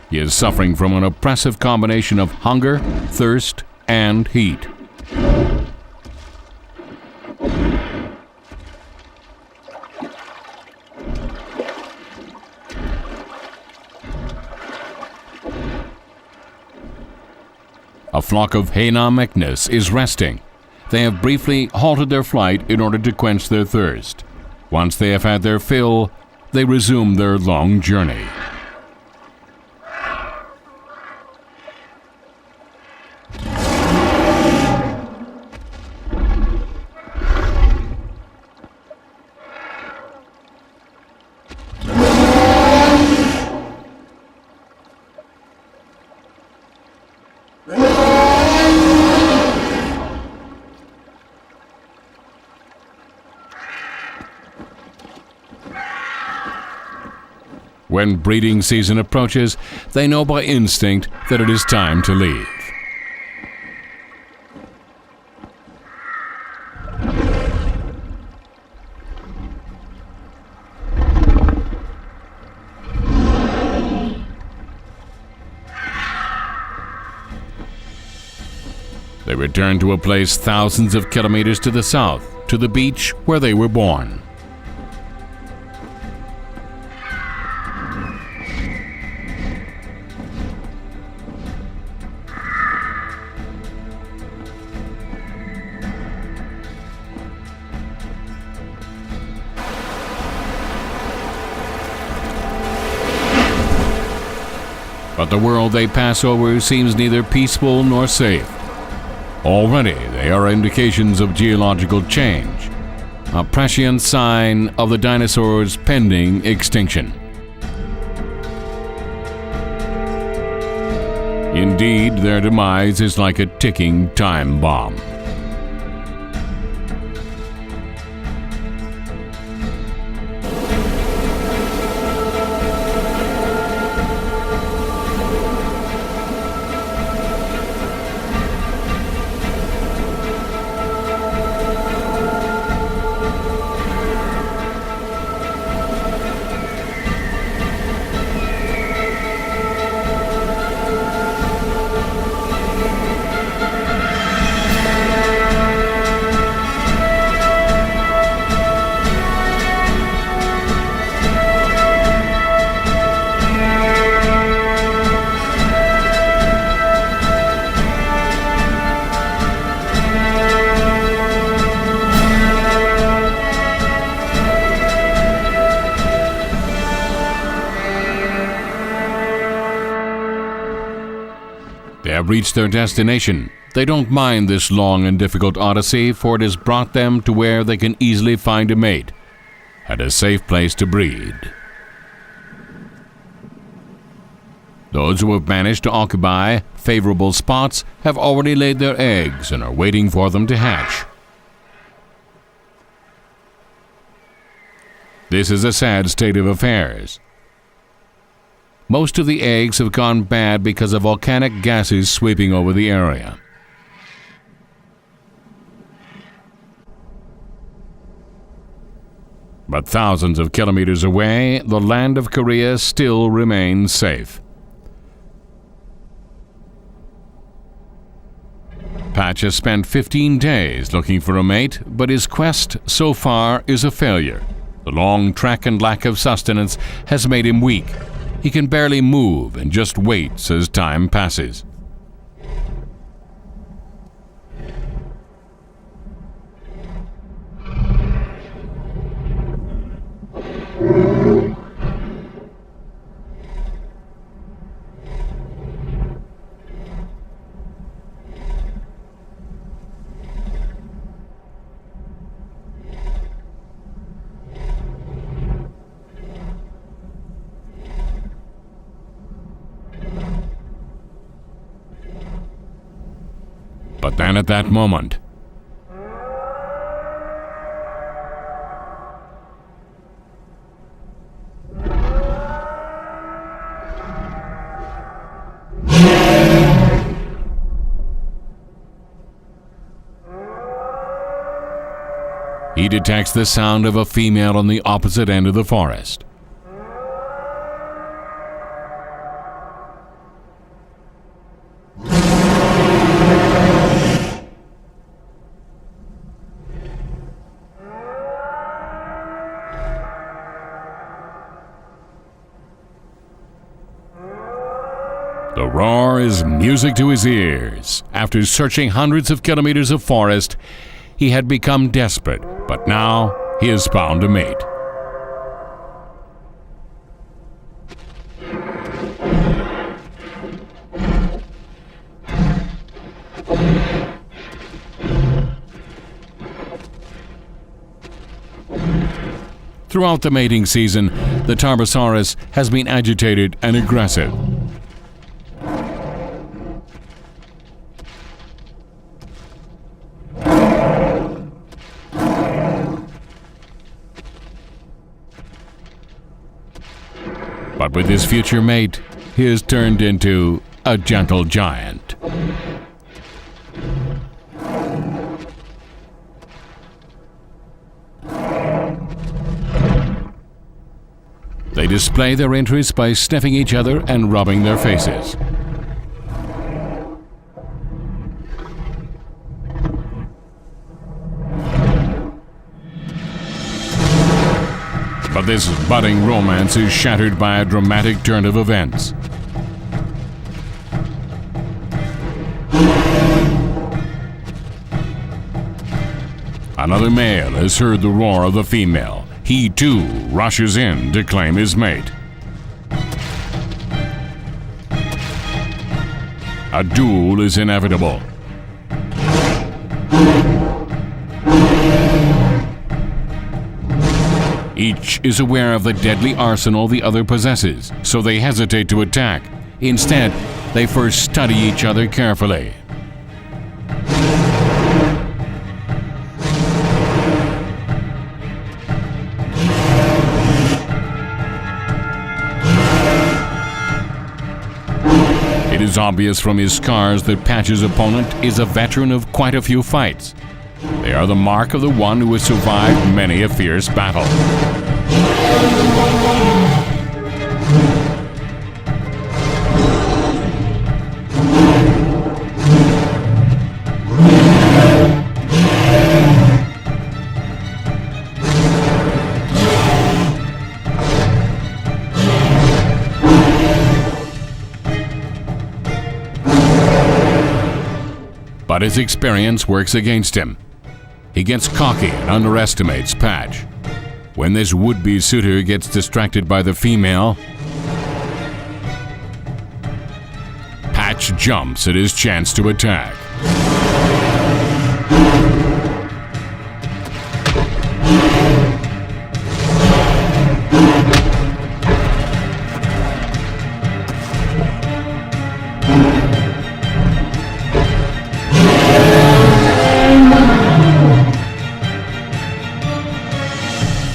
He is suffering from an oppressive combination of hunger, thirst, and heat. A flock of Jeonnam Yeosu is resting. They have briefly halted their flight in order to quench their thirst. Once they have had their fill, they resume their long journey. When breeding season approaches, they know by instinct that it is time to leave. They return to a place thousands of kilometers to the south, to the beach where they were born. But the world they pass over seems neither peaceful nor safe. Already they are indications of geological change, a prescient sign of the dinosaurs' pending extinction. Indeed, their demise is like a ticking time bomb. They have reached their destination. They don't mind this long and difficult odyssey, for it has brought them to where they can easily find a mate and a safe place to breed. Those who have managed to occupy favorable spots have already laid their eggs and are waiting for them to hatch. This is a sad state of affairs. Most of the eggs have gone bad because of volcanic gases sweeping over the area. But thousands of kilometers away, the land of Korea still remains safe. Patch has spent 15 days looking for a mate, but his quest so far is a failure. The long trek and lack of sustenance has made him weak. He can barely move and just waits as time passes. But then at that moment, he detects the sound of a female on the opposite end of the forest. The roar is music to his ears. After searching hundreds of kilometers of forest, he had become desperate, but now he has found a mate. Throughout the mating season, the Tarbosaurus has been agitated and aggressive. But with his future mate, he has turned into a gentle giant. They display their interest by sniffing each other and rubbing their faces. But this budding romance is shattered by a dramatic turn of events. Another male has heard the roar of the female. He too rushes in to claim his mate. A duel is inevitable. Each is aware of the deadly arsenal the other possesses, so they hesitate to attack. Instead, they first study each other carefully. It is obvious from his scars that Patch's opponent is a veteran of quite a few fights. They are the mark of the one who has survived many a fierce battle. But his experience works against him. He gets cocky and underestimates Patch. When this would-be suitor gets distracted by the female, Patch Patch jumps at his chance to attack.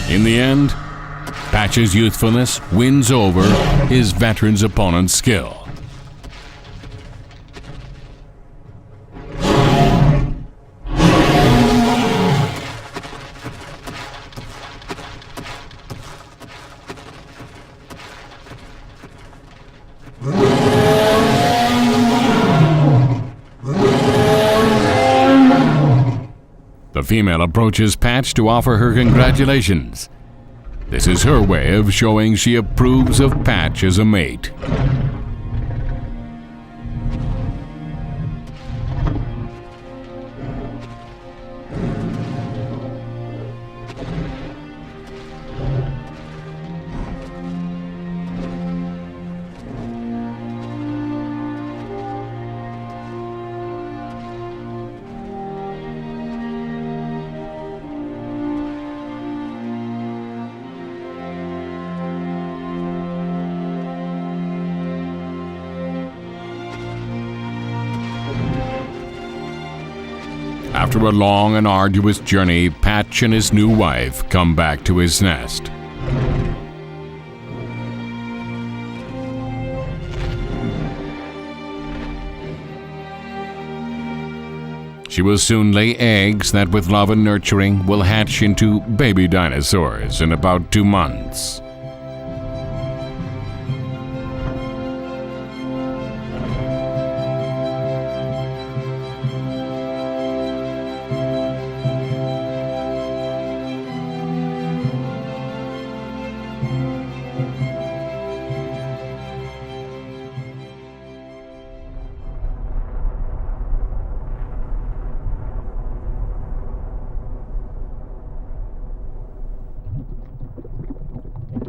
In the end, Patch's youthfulness wins over his veteran's opponent's skill. The female approaches Patch to offer her congratulations. This is her way of showing she approves of Patch as a mate. After a long and arduous journey, Patch and his new wife come back to his nest. She will soon lay eggs that, with love and nurturing, will hatch into baby dinosaurs in about 2 months.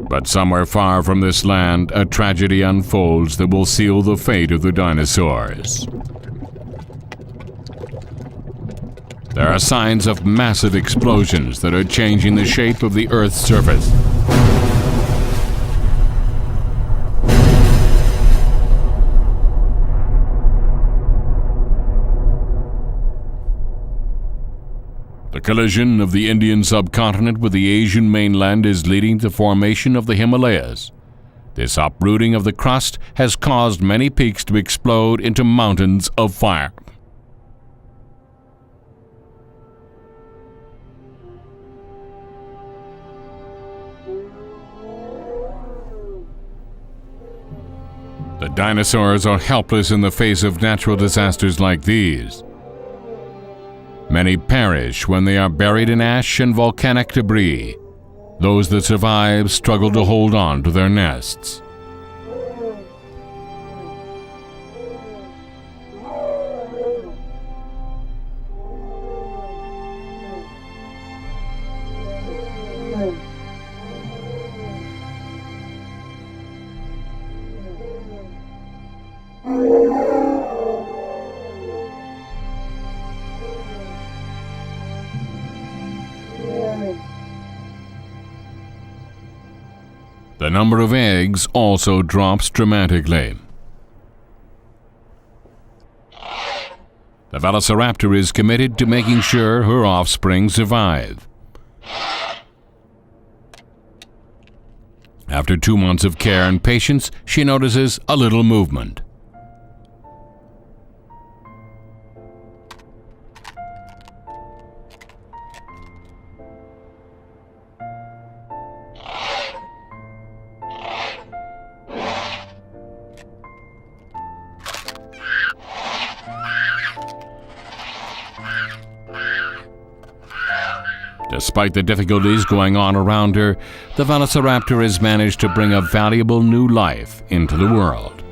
But somewhere far from this land, a tragedy unfolds that will seal the fate of the dinosaurs. There are signs of massive explosions that are changing the shape of the Earth's surface. The collision of the Indian subcontinent with the Asian mainland is leading to the formation of the Himalayas. This uprooting of the crust has caused many peaks to explode into mountains of fire. The dinosaurs are helpless in the face of natural disasters like these. Many perish when they are buried in ash and volcanic debris. Those that survive struggle to hold on to their nests. The number of eggs also drops dramatically. The Velociraptor is committed to making sure her offspring survive. After 2 months of care and patience, she notices a little movement. Despite the difficulties going on around her, the Velociraptor has managed to bring a valuable new life into the world.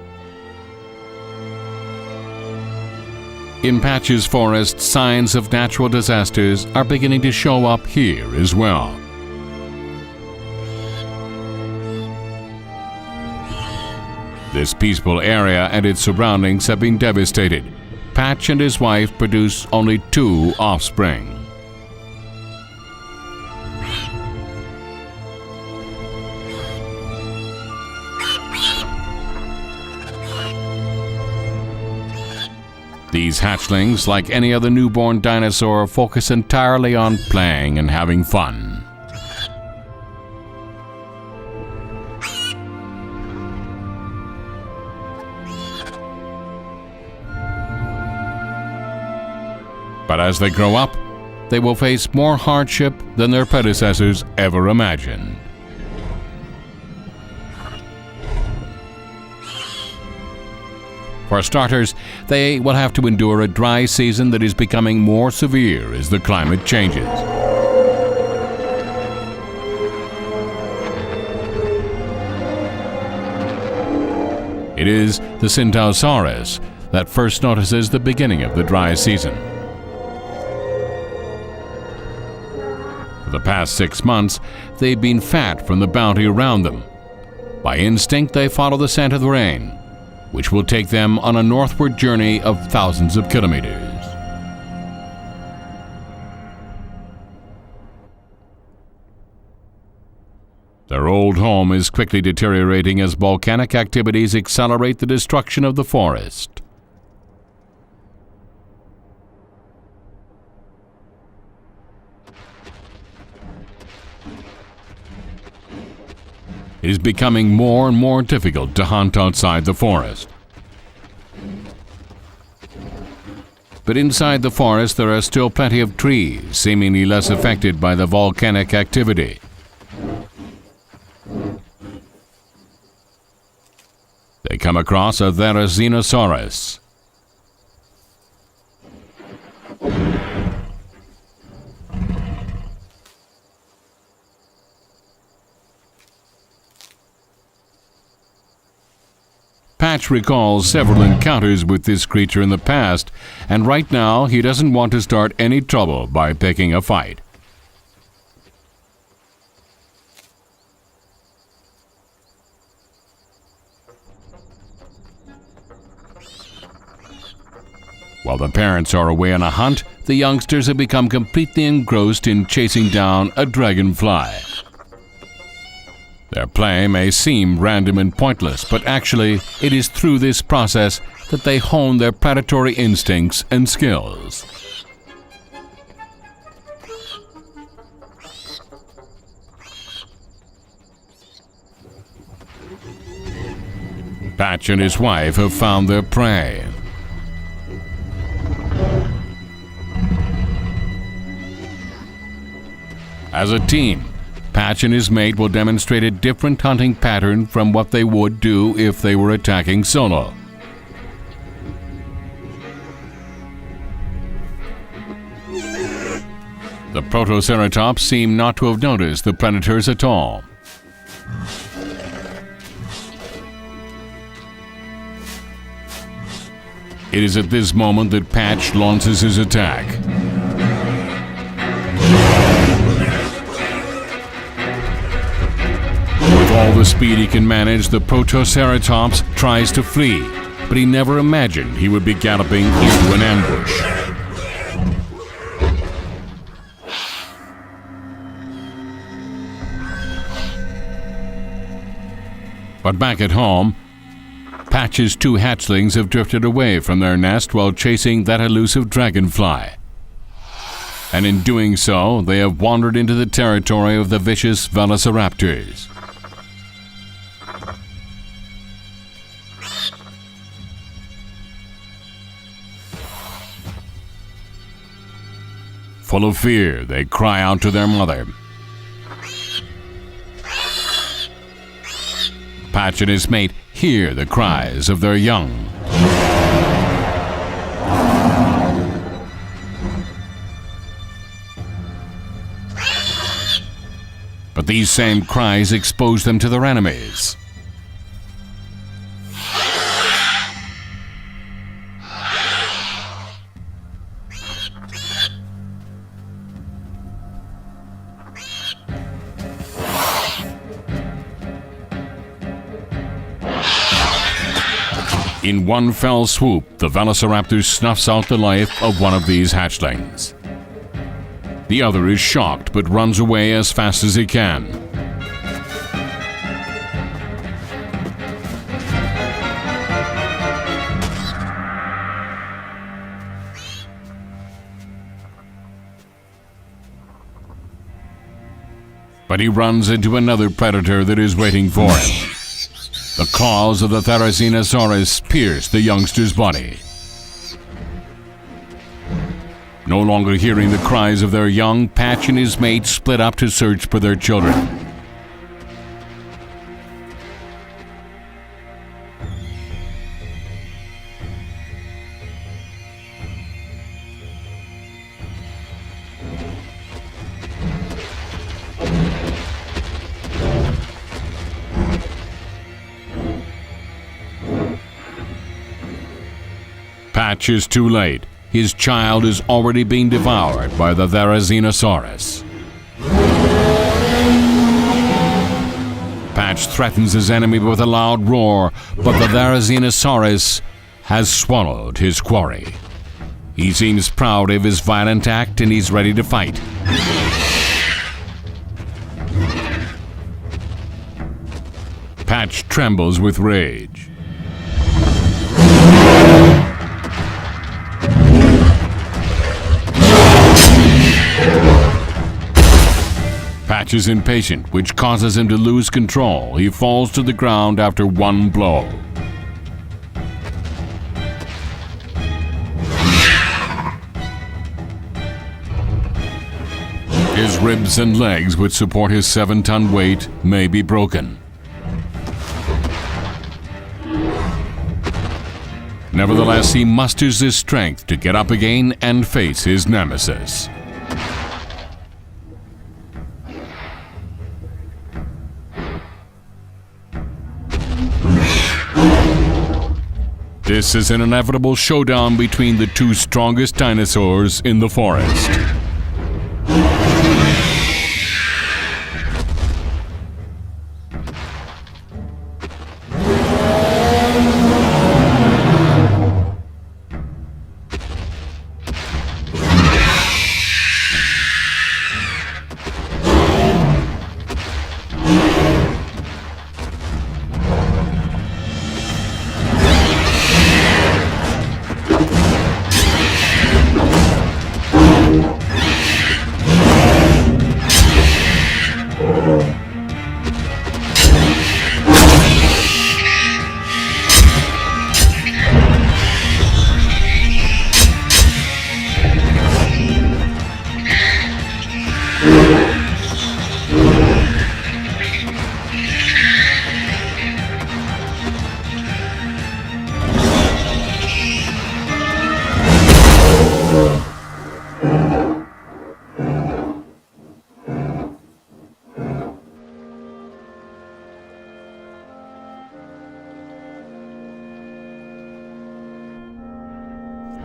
In Patch's forest, signs of natural disasters are beginning to show up here as well. This peaceful area and its surroundings have been devastated. Patch and his wife produce only 2 offspring. These hatchlings, like any other newborn dinosaur, focus entirely on playing and having fun. But as they grow up, they will face more hardship than their predecessors ever imagined. For starters, they will have to endure a dry season that is becoming more severe as the climate changes. It is the Tarbosaurus that first notices the beginning of the dry season. For the past 6 months, they've been fat from the bounty around them. By instinct, they follow the scent of the rain, which will take them on a northward journey of thousands of kilometers. Their old home is quickly deteriorating as volcanic activities accelerate the destruction of the forest. It is becoming more and more difficult to hunt outside the forest. But inside the forest there are still plenty of trees, seemingly less affected by the volcanic activity. They come across a Therizinosaurus. Patch recalls several encounters with this creature in the past, and right now he doesn't want to start any trouble by picking a fight. While the parents are away on a hunt, the youngsters have become completely engrossed in chasing down a dragonfly. Their play may seem random and pointless, but actually it is through this process that they hone their predatory instincts and skills. Patch and his wife have found their prey. As a team, Patch and his mate will demonstrate a different hunting pattern from what they would do if they were attacking solo. The Protoceratops seem not to have noticed the predators at all. It is at this moment that Patch launches his attack. With all the speed he can manage, the Protoceratops tries to flee, but he never imagined he would be galloping into an ambush. But back at home, Patch's 2 hatchlings have drifted away from their nest while chasing that elusive dragonfly. And in doing so, they have wandered into the territory of the vicious Velociraptors. Full of fear, they cry out to their mother. Patch and his mate hear the cries of their young. But these same cries expose them to their enemies. In one fell swoop, the Velociraptor snuffs out the life of one of these hatchlings. The other is shocked but runs away as fast as he can. But he runs into another predator that is waiting for him. The claws of the Therizinosaurus pierce the youngster's body. No longer hearing the cries of their young, Patch and his mate split up to search for their children. Patch is too late. His child is already being devoured by the Therizinosaurus. Patch threatens his enemy with a loud roar, but the Therizinosaurus has swallowed his quarry. He seems proud of his violent act and he's ready to fight. Patch trembles with rage. Patch is impatient, which causes him to lose control. He falls to the ground after one blow. His ribs and legs, which support his 7-ton weight, may be broken. Nevertheless, he musters his strength to get up again and face his nemesis. This is an inevitable showdown between the two strongest dinosaurs in the forest.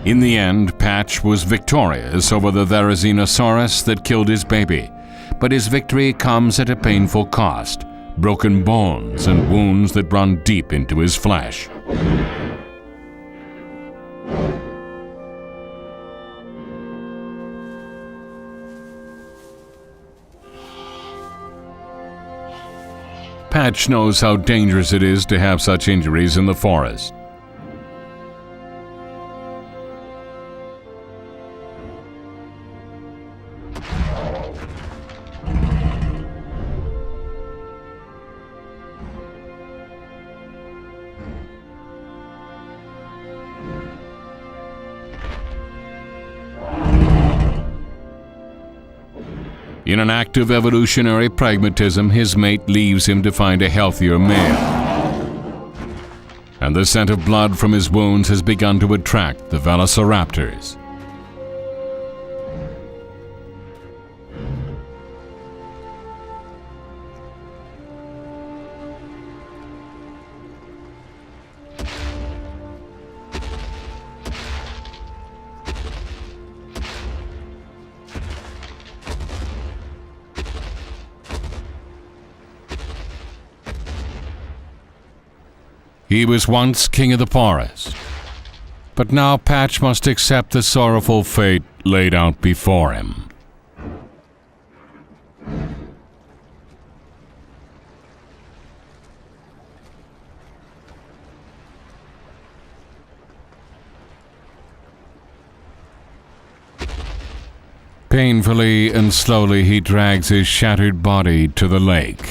In the end, Patch was victorious over the Therizinosaurus that killed his baby, but his victory comes at a painful cost: broken bones and wounds that run deep into his flesh. Patch knows how dangerous it is to have such injuries in the forest. In an act of evolutionary pragmatism, his mate leaves him to find a healthier male. And the scent of blood from his wounds has begun to attract the Velociraptors. He was once king of the forest, but now Patch must accept the sorrowful fate laid out before him. Painfully and slowly he drags his shattered body to the lake.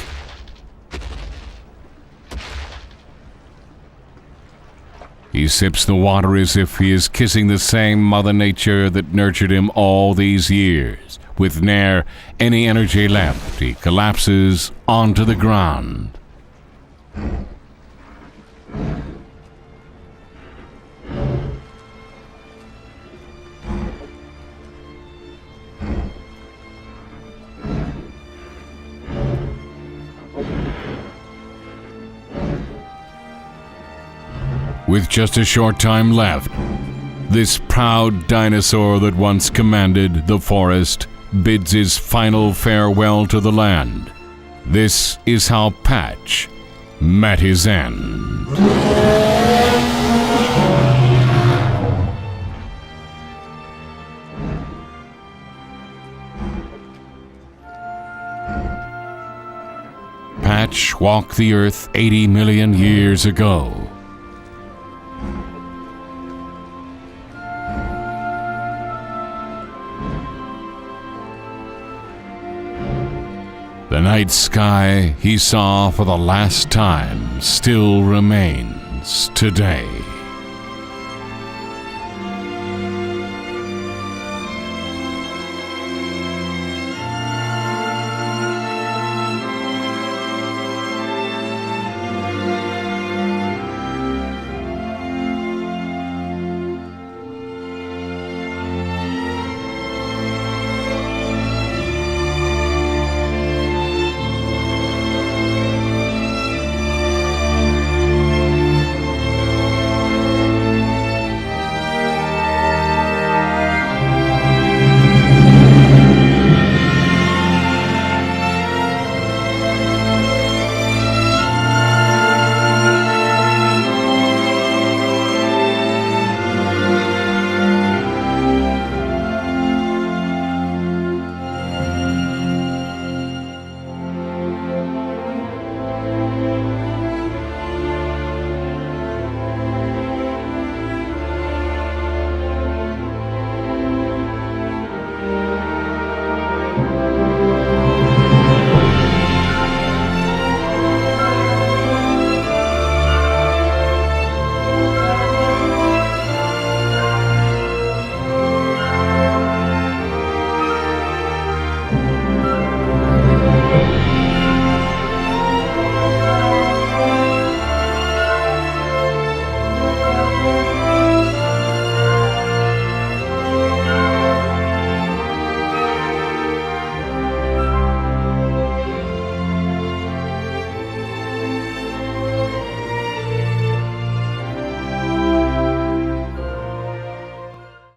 He sips the water as if he is kissing the same Mother Nature that nurtured him all these years. With ne'er any energy left, he collapses onto the ground. With just a short time left, this proud dinosaur that once commanded the forest bids his final farewell to the land. This is how Patch met his end. Patch walked the earth 80 million years ago. The night sky he saw for the last time still remains today.